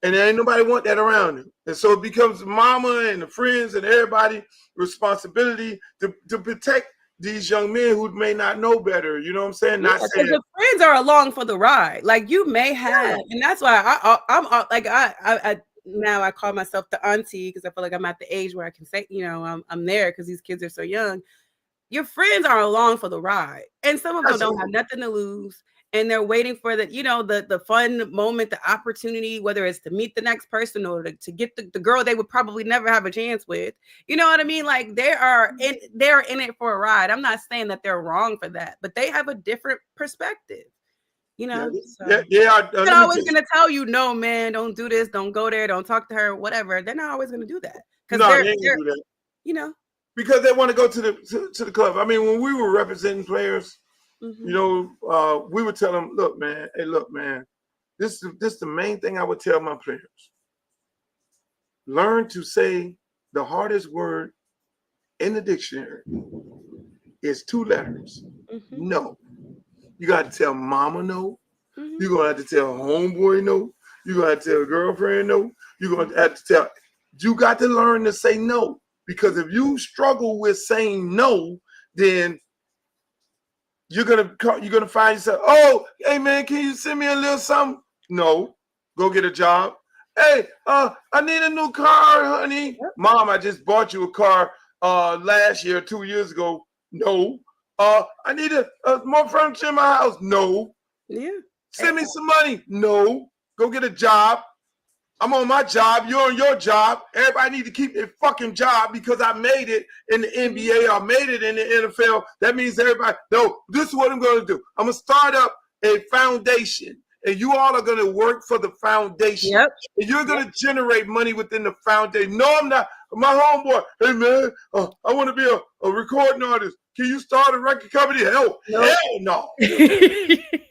and there ain't nobody want that around you. And so it becomes mama and the friends and everybody responsibility to protect these young men who may not know better. You know what I'm saying? Not saying the friends are along for the ride. Like you may have, and that's why I'm like I now I call myself the auntie because I feel like I'm at the age where I can say, I'm there because these kids are so young. Your friends are along for the ride, and some of them don't have nothing to lose, and they're waiting for the fun moment, the opportunity, whether it's to meet the next person or to get the girl they would probably never have a chance with. You know what I mean? Like they're in it for a ride. I'm not saying that they're wrong for that, but they have a different perspective. You know, so. They're They're always gonna tell you, no, man, don't do this, don't go there, don't talk to her, whatever. They're not always gonna do that because no, they ain't gonna do that. You know, because they want to go to the club. I mean, when we were representing players, you know, we would tell them, look, man, this is the main thing I would tell my players. Learn to say the hardest word in the dictionary is 2 letters. No. You got to tell mama no. You're going to have to tell homeboy no. You're going to have to tell girlfriend no. You're going to have to tell. You got to learn to say no. Because if you struggle with saying no, then you're gonna find yourself, oh, hey man, can you send me a little something? No. Go get a job. Hey, I need a new car, honey. Mom, I just bought you a car last year, 2 years ago. No. I need more furniture in my house. No. Yeah. Send me some money. No. Go get a job. I'm on my job. You're on your job. Everybody need to keep their fucking job because I made it in the NBA. I made it in the NFL. That means everybody, no, this is what I'm going to do. I'm going to start up a foundation, and you all are going to work for the foundation. Yep. And you're going to generate money within the foundation. No, I'm not. My homeboy, hey, man, I want to be a recording artist. Can you start a record company? Hell no.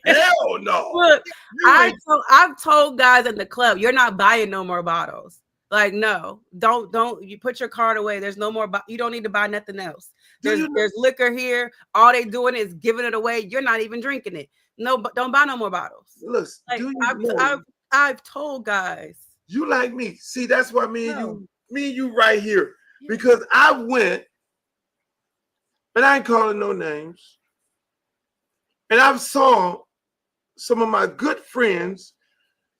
Hell no. Look, I've told guys in the club, you're not buying no more bottles. Like, no, don't. You put your card away. There's no more. You don't need to buy nothing else. There's liquor here. All they doing is giving it away. You're not even drinking it. No, but don't buy no more bottles. Look, like, I've told guys. You like me. See, that's why me and you right here. Yeah. Because I went, and I ain't calling no names, and I saw some of my good friends,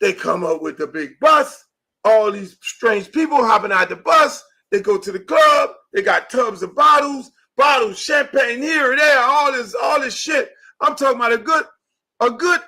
they come up with the big bus, all these strange people hopping out the bus, they go to the club, they got tubs of bottles, champagne here and there, all this shit. I'm talking about a good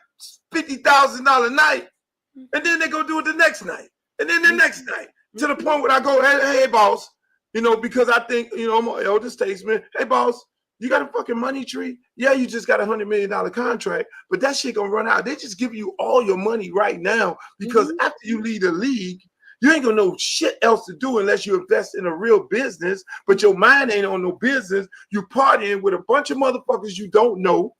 $50,000 night, and then they go do it the next night, and then the next night, to the point where I go, hey boss, you know, because I think, you know, I'm an elder statesman. Hey boss, you got a fucking money tree? Yeah, you just got $100 million contract, but that shit gonna run out. They just give you all your money right now because after you leave the league, you ain't gonna know shit else to do unless you invest in a real business, but your mind ain't on no business. You partying with a bunch of motherfuckers you don't know,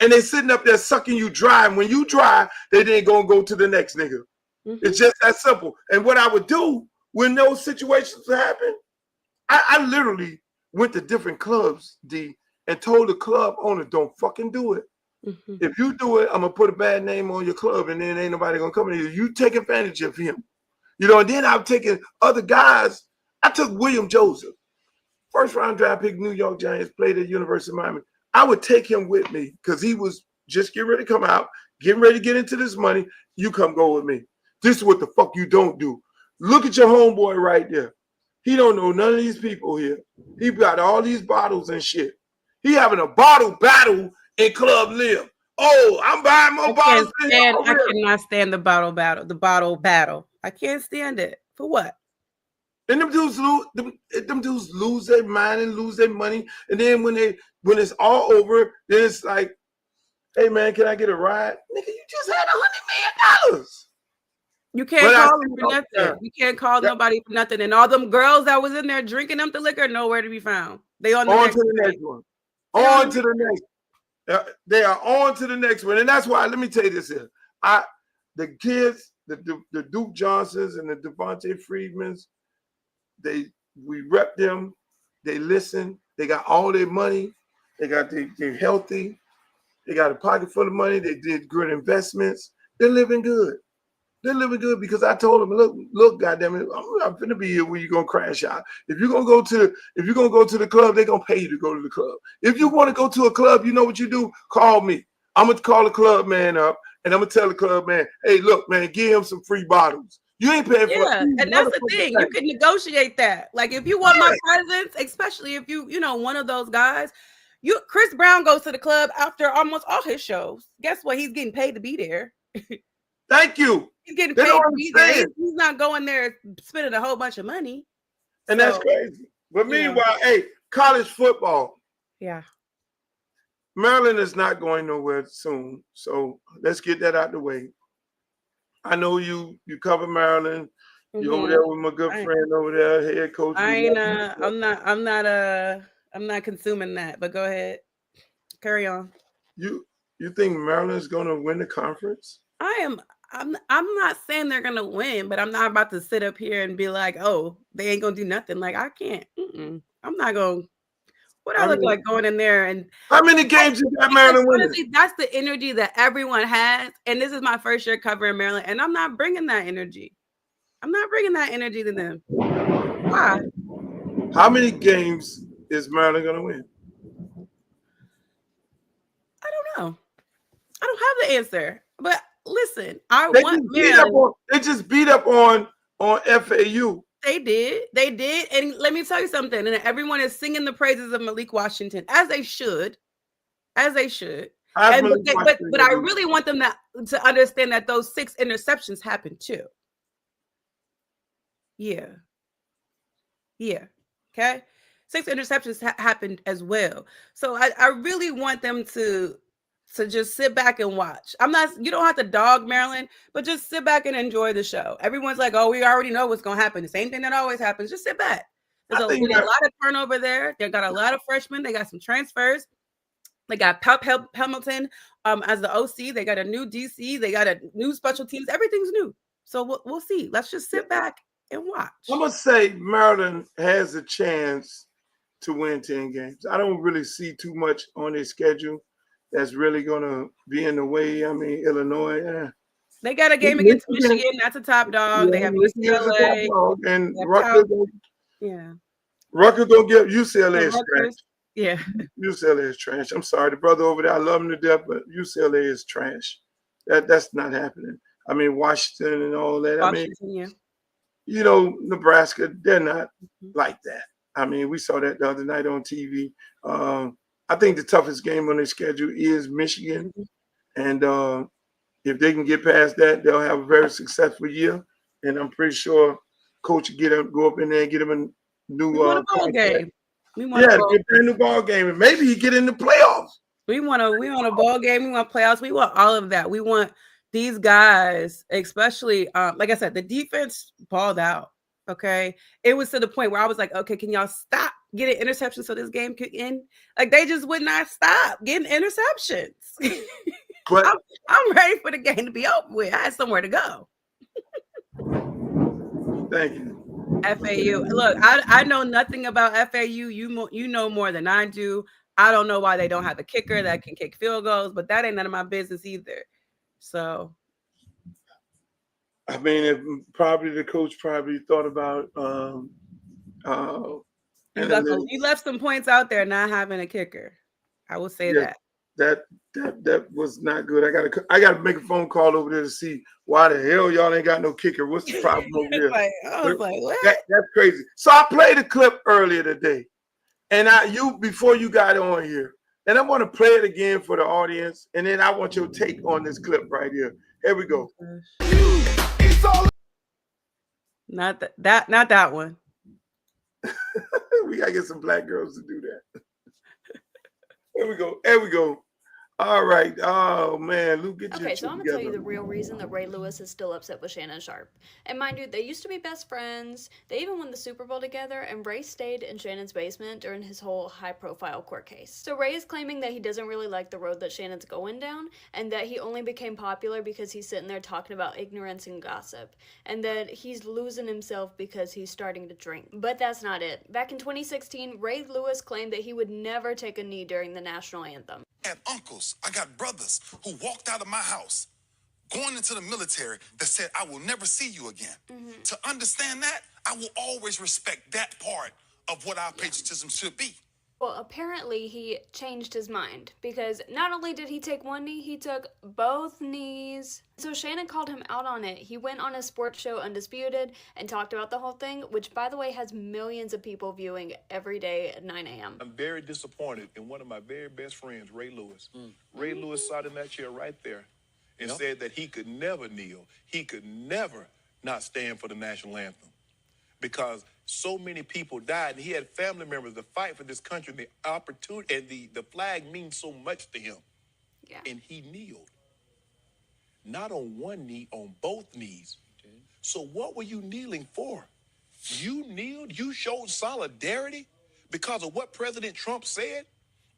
and they sitting up there sucking you dry. And when you dry, they then gonna go to the next nigga. It's just that simple. And what I would do when those situations happen, I literally went to different clubs, D, and told the club owner, don't fucking do it. If you do it, I'm gonna put a bad name on your club, and then ain't nobody gonna come in here. You take advantage of him. You know, and then I've taken other guys. I took William Joseph, first round draft pick, New York Giants, played at University of Miami. I would take him with me because he was just getting ready to come out, getting ready to get into this money. You come go with me. This is what the fuck you don't do. Look at your homeboy right there. He don't know none of these people here. He got all these bottles and shit. He having a bottle battle in Club Live. Oh, I'm buying more bottles. I cannot stand the bottle battle. I can't stand it. For what? And them dudes lose their mind and lose their money. And then when it's all over, then it's like, hey man, can I get a ride? Nigga, you just had $100 million. You can't call them for nothing. You can't call nobody for nothing. And all them girls that was in there drinking them the liquor, nowhere to be found. They on the next one. On to the next. They are on to the next one. And that's why, let me tell you this here. The kids, the Duke Johnsons and the Devontae Freedmans, we rep them. They listen. They got all their money. They're healthy. They got a pocket full of money. They did good investments. They're living good. They're living good because I told them, look, goddamn it, I'm finna be here when you're gonna crash out. If you're gonna go to the club, they're gonna pay you to go to the club. If you want to go to a club, you know what you do? Call me. I'm gonna call the club man up and I'm gonna tell the club man, hey, look, man, give him some free bottles. You ain't paying for it. And that's the thing. You can negotiate that. Like if you want my presence, especially if you know one of those guys. Chris Brown goes to the club after almost all his shows. Guess what? He's getting paid to be there. Thank you. He's getting paid to be there. He's not going there spending a whole bunch of money. And that's crazy. But meanwhile, hey, college football. Yeah. Maryland is not going nowhere soon. So let's get that out the way. I know you cover Maryland. You're over there with my good friend over there, head coach. I'm not consuming that, but go ahead. Carry on. You think Maryland's gonna win the conference? I'm not saying they're gonna win, but I'm not about to sit up here and be like, oh, they ain't gonna do nothing. Like I can't. I'm not gonna. What I look like going in there and how many games you got Maryland winning? Honestly, that's the energy that everyone has, and this is my first year covering Maryland, and I'm not bringing that energy. I'm not bringing that energy to them. Why? How many games is Maryland gonna win? I don't know. I don't have the answer, but listen, they just beat up on FAU. They did, and let me tell you something. And everyone is singing the praises of Malik Washington, as they should. But I really want them to understand that those 6 interceptions happened too. Yeah. Okay. 6 interceptions happened as well. So I really want them to just sit back and watch. You don't have to dog Maryland, but just sit back and enjoy the show. Everyone's like, oh, we already know what's going to happen. The same thing that always happens. Just sit back. There's a lot of turnover there. They got a lot of freshmen. They got some transfers. They got Hamilton as the OC. They got a new DC. They got a new special teams. Everything's new. So we'll see. Let's just sit back and watch. I'm going to say Maryland has a chance to win 10 games. I don't really see too much on their schedule that's really going to be in the way. I mean, Illinois. They got a game against Michigan. That's a top dog. They have UCLA. And Rutgers. Rutgers going to get UCLA is trash. Yeah. UCLA is trash. I'm sorry. The brother over there, I love him to death, but UCLA is trash. That's not happening. I mean, Washington and all that. Nebraska, they're not like that. I mean, we saw that the other night on TV. I think the toughest game on their schedule is Michigan. And if they can get past that, they'll have a very successful year. And I'm pretty sure coach will go up in there and get them a new ball game. Get a brand new ball game. And maybe he get in the playoffs. We want a ball game. We want playoffs. We want all of that. We want these guys, especially, like I said, the defense balled out. Okay. It was to the point where I was like, okay, can y'all stop getting interceptions so this game could end? Like they just would not stop getting interceptions. But I'm ready for the game to be over with. I had somewhere to go. Thank you. FAU. Look, I know nothing about FAU. You know more than I do. I don't know why they don't have a kicker that can kick field goals, but that ain't none of my business either. So, I mean, the coach probably thought about. You left some points out there not having a kicker. I will say that. That was not good. I gotta make a phone call over there to see why the hell y'all ain't got no kicker. What's the problem over there? I was like, what? That's crazy. So I played a clip earlier today, and before you got on here, and I want to play it again for the audience, and then I want your take on this clip right here. Here we go. Not that one. We gotta get some black girls to do that. Here we go. All right. Oh man, Luke, get your Okay, so I'm gonna tell you the real reason that Ray Lewis is still upset with Shannon Sharpe. And mind you, they used to be best friends. They even won the Super Bowl together, and Ray stayed in Shannon's basement during his whole high-profile court case. So Ray is claiming that he doesn't really like the road that Shannon's going down, and that he only became popular because he's sitting there talking about ignorance and gossip, and that he's losing himself because he's starting to drink. But that's not it. Back in 2016, Ray Lewis claimed that he would never take a knee during the national anthem. I had uncles, I got brothers who walked out of my house going into the military that said, I will never see you again. To understand that, I will always respect that part of what our patriotism should be. Well, apparently he changed his mind because not only did he take one knee, he took both knees. So Shannon called him out on it. He went on a sports show, Undisputed, and talked about the whole thing, which, by the way, has millions of people viewing every day at 9 a.m. I'm very disappointed in one of my very best friends, Ray Lewis. Ray Lewis sat in that chair right there and said that he could never kneel. He could never not stand for the national anthem because so many people died, and he had family members to fight for this country. The opportunity and the flag means so much to him. Yeah. And he kneeled, not on one knee, on both knees. So what were you kneeling for? You kneeled, you showed solidarity because of what President Trump said.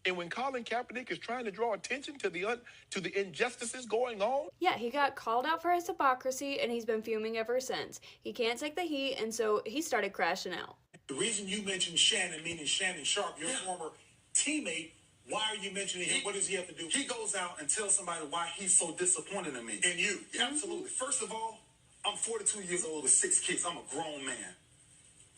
And when Colin Kaepernick is trying to draw attention to the injustices going on, Yeah, he got called out for his hypocrisy, and he's been fuming ever since. He can't take the heat, and so he started crashing out. The reason you mentioned Shannon, meaning Shannon Sharpe, your former teammate, why are you mentioning him? What does he have to do? He goes out and tells somebody why he's so disappointed in me. And you. Yeah, absolutely. First of all, I'm 42 years old with 6 kids. I'm a grown man.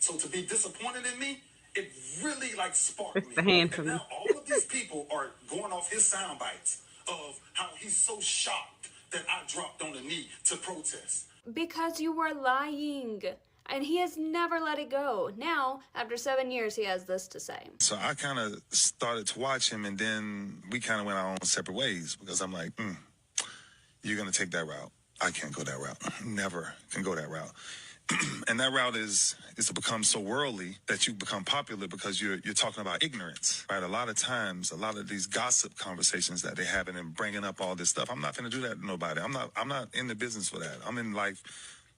So to be disappointed in me, it really like sparked It's me. the hand And for me. now all of these people are going off his sound bites of how he's so shocked that I dropped on the knee to protest. Because you were lying. And he has never let it go. Now, after 7 years, he has this to say. So I kind of started to watch him, and then we kind of went our own separate ways because I'm like, you're going to take that route. I can't go that route. Never can go that route. And that route is to become so worldly that you become popular because you're talking about ignorance, right? A lot of times, a lot of these gossip conversations that they're having and bringing up all this stuff, I'm not going to do that to nobody. I'm not in the business for that. I'm in life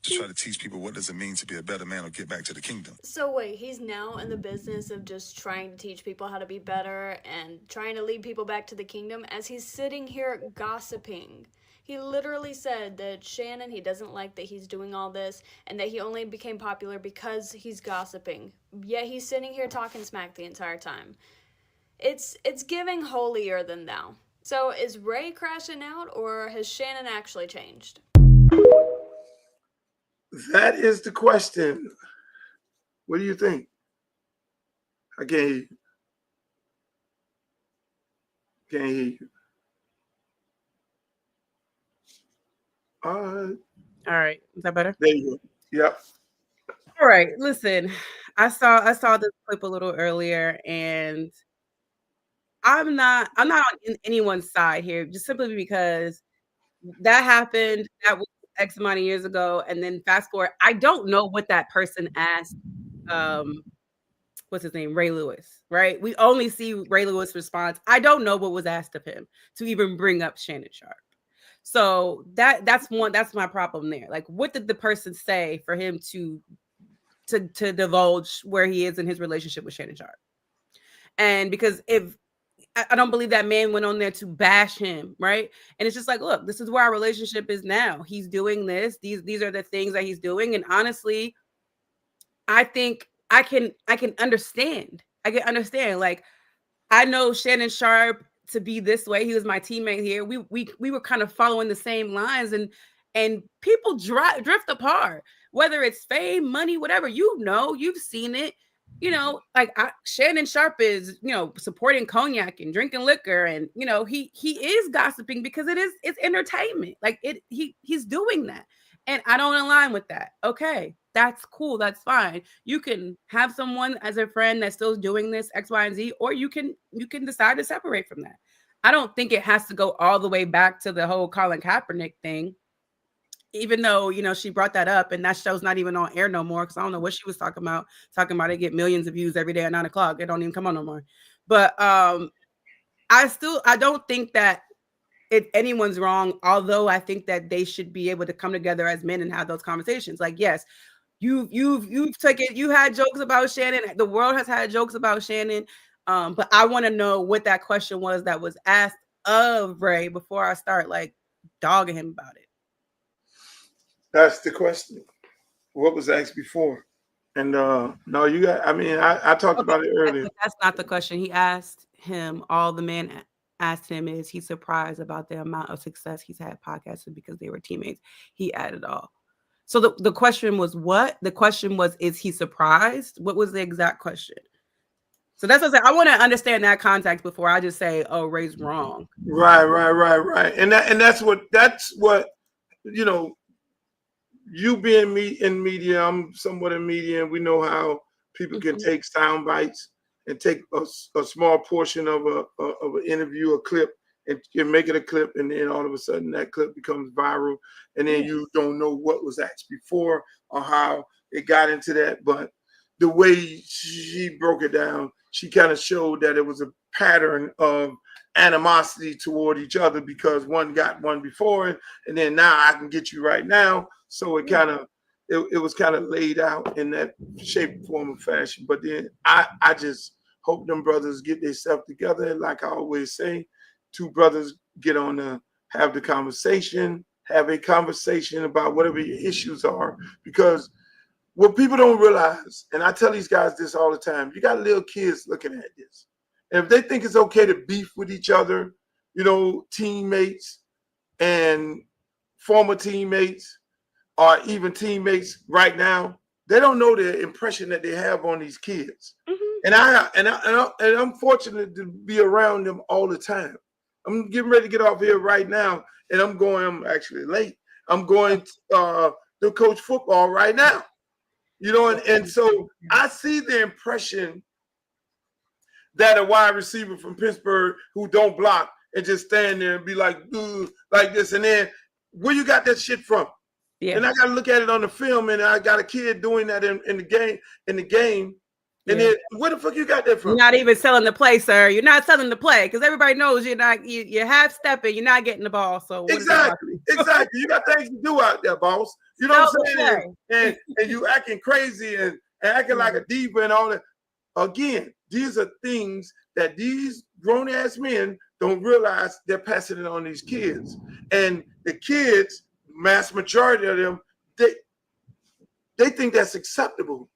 to try to teach people what does it mean to be a better man or get back to the kingdom. So wait, he's now in the business of just trying to teach people how to be better and trying to lead people back to the kingdom as he's sitting here gossiping. He literally said that Shannon, he doesn't like that he's doing all this and that he only became popular because he's gossiping. Yet he's sitting here talking smack the entire time. It's giving holier than thou. So is Ray crashing out, or has Shannon actually changed? That is the question. What do you think? I can't hear you. Can't hear you. All right. Is that better? There you go. Yep. All right. Listen, I saw this clip a little earlier, and I'm not on anyone's side here, just simply because that happened. That was X amount of years ago, and then fast forward. I don't know what that person asked. What's his name? Ray Lewis, right? We only see Ray Lewis' response. I don't know what was asked of him to even bring up Shannon Sharpe. So that's my problem there. Like, what did the person say for him to divulge where he is in his relationship with Shannon Sharpe? And because if I don't believe that man went on there to bash him, right? And it's just like, look, this is where our relationship is now. He's doing this. These are the things that he's doing. And honestly, I think I can understand. I can understand. Like, I know Shannon Sharpe to be this way. He was my teammate here. We were kind of following the same lines, and people drift apart, whether it's fame, money, whatever. You've seen it. Like Shannon Sharpe is, supporting cognac and drinking liquor, and he is gossiping because it's entertainment. Like he's doing that, and I don't align with that. Okay, that's cool, that's fine. You can have someone as a friend that's still doing this X, Y, and Z, or you can decide to separate from that. I don't think it has to go all the way back to the whole Colin Kaepernick thing. Even though, she brought that up, and that show's not even on air no more, because I don't know what she was talking about it get millions of views every day at 9:00. It don't even come on no more. But I don't think that anyone's wrong, although I think that they should be able to come together as men and have those conversations. Like, yes, you've taken, you had jokes about Shannon. The world has had jokes about Shannon. But I want to know what that question was that was asked of Ray before I start like dogging him about it. That's the question. What was asked before? And no, you got. I mean, I talked about it earlier. That's not the question. He asked him. All the man asked him is he surprised about the amount of success he's had podcasting because they were teammates. He added all. So the question was what? The question was, is he surprised? What was the exact question? So that's what I'm saying. I want to understand that context before I just say, "Oh, Ray's wrong." Right. And that's what you being in media, I'm somewhat in media, and we know how people can take sound bites and take a small portion of an interview, a clip, and make it a clip, and then all of a sudden that clip becomes viral, and then you don't know what was asked before or how it got into that. But the way she broke it down, she kind of showed that it was a pattern of animosity toward each other because one got one before, and then now I can get you right now. So it kind of it was kind of laid out in that shape, form, of fashion. But then I just hope them brothers get themselves together. Like I always say, two brothers get on the have a conversation about whatever your issues are, because what people don't realize, and I tell these guys this all the time, you got little kids looking at this. And if they think it's okay to beef with each other, you know, teammates and former teammates, or even teammates right now, they don't know the impression that they have on these kids. And I'm fortunate to be around them all the time. I'm getting ready to get off here right now, and I'm actually late. I'm going to coach football right now. You know, and so I see the impression that a wide receiver from Pittsburgh who don't block and just stand there and be like, like this, and then where you got that shit from? Yeah. And I got to look at it on the film, and I got a kid doing that in the game. And then where the fuck you got that from? You're not even selling the play, sir. You're not selling the play because everybody knows you're half stepping. You're not getting the ball. So exactly. You got things to do out there, boss. You know what I'm saying? And you acting crazy and acting like a diva and all that. Again, these are things that these grown ass men don't realize they're passing it on these kids. And the kids, mass majority of them, they think that's acceptable.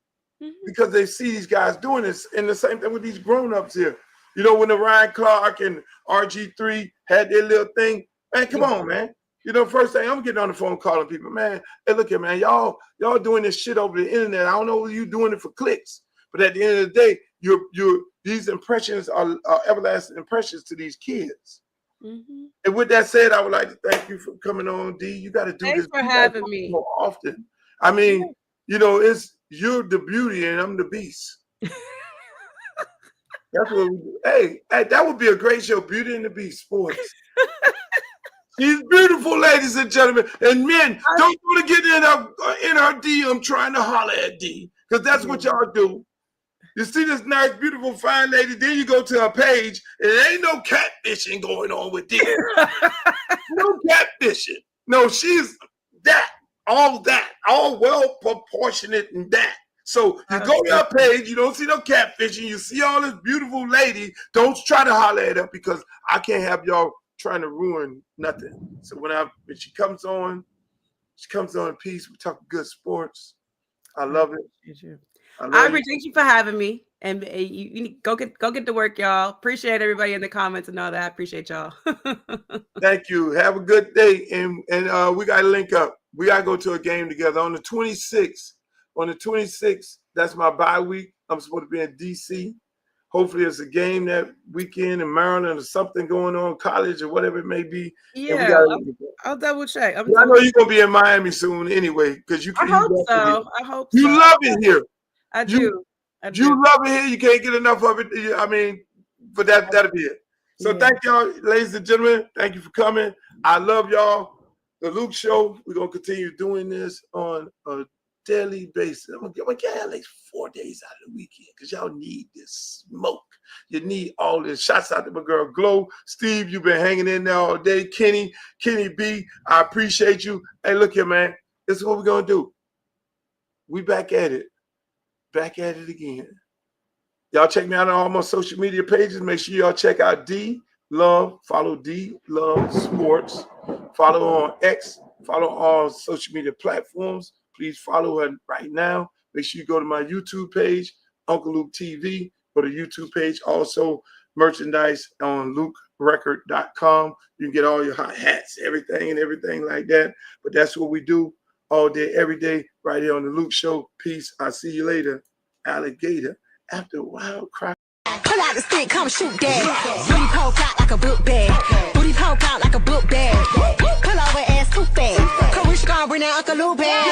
Because they see these guys doing this, and the same thing with these grown-ups here. You know, when the Ryan Clark and RG3 had their little thing, man, come on, man. You know, first thing I'm getting on the phone calling people, man. Hey, look here, man, y'all doing this shit over the internet. I don't know if you doing it for clicks, but at the end of the day, these impressions are everlasting impressions to these kids. And with that said, I would like to thank you for coming on, D. You got to do this for having me more often. I mean, you know, you're the beauty and I'm the beast. That's what we do. Hey, that would be a great show, Beauty and the Beast Sports. She's beautiful, ladies and gentlemen. And men, don't want to get in our DM trying to holler at D, because that's what y'all do. You see this nice, beautiful, fine lady, then you go to her page, and there ain't no catfishing going on with D. No catfishing. No, she's all well proportionate in that. So you go to her page, you don't see no catfishing, you see all this beautiful lady, don't try to holler at her, because I can't have y'all trying to ruin nothing. So when she comes on in peace, we talk good sports. I love it. I appreciate you for having me, and you go get to work, y'all. Appreciate everybody in the comments and all that. I appreciate y'all. Thank you. Have a good day, and we got to link up. We got to go to a game together on the 26th. On the 26th, that's my bye week. I'm supposed to be in D.C. Hopefully, there's a game that weekend in Maryland or something going on, college or whatever it may be. Yeah, I'll double check. I know you're gonna be in Miami soon anyway, because you. I hope so. You love it here. I do. You love it here. You can't get enough of it. I mean, but that'll be it. So thank y'all, ladies and gentlemen. Thank you for coming. I love y'all. The Luke Show. We're gonna continue doing this on a daily basis. I'm gonna get at least 4 days out of the weekend, because y'all need this smoke. You need all this. Shots out to my girl Glow. Steve, you've been hanging in there all day. Kenny B, I appreciate you. Hey, look here, man. This is what we're gonna do. We back at it. Back at it again. Y'all check me out on all my social media pages. Make sure y'all check out follow D Love Sports. Follow on X. Follow all social media platforms. Please follow her right now. Make sure you go to my YouTube page, Uncle Luke TV. Go to YouTube page. Also, merchandise on lukerecord.com. You can get all your hot hats, everything like that. But that's what we do all day, every day, right here on the Luke Show. Peace. I'll see you later. Alligator. After a while, cry. Pull out the stick, come shoot that. Booty poke out like a book bag. Booty poke out like a book bag. Pull over ass too fast. Come wish you gonna bring that Uncle Luke bag.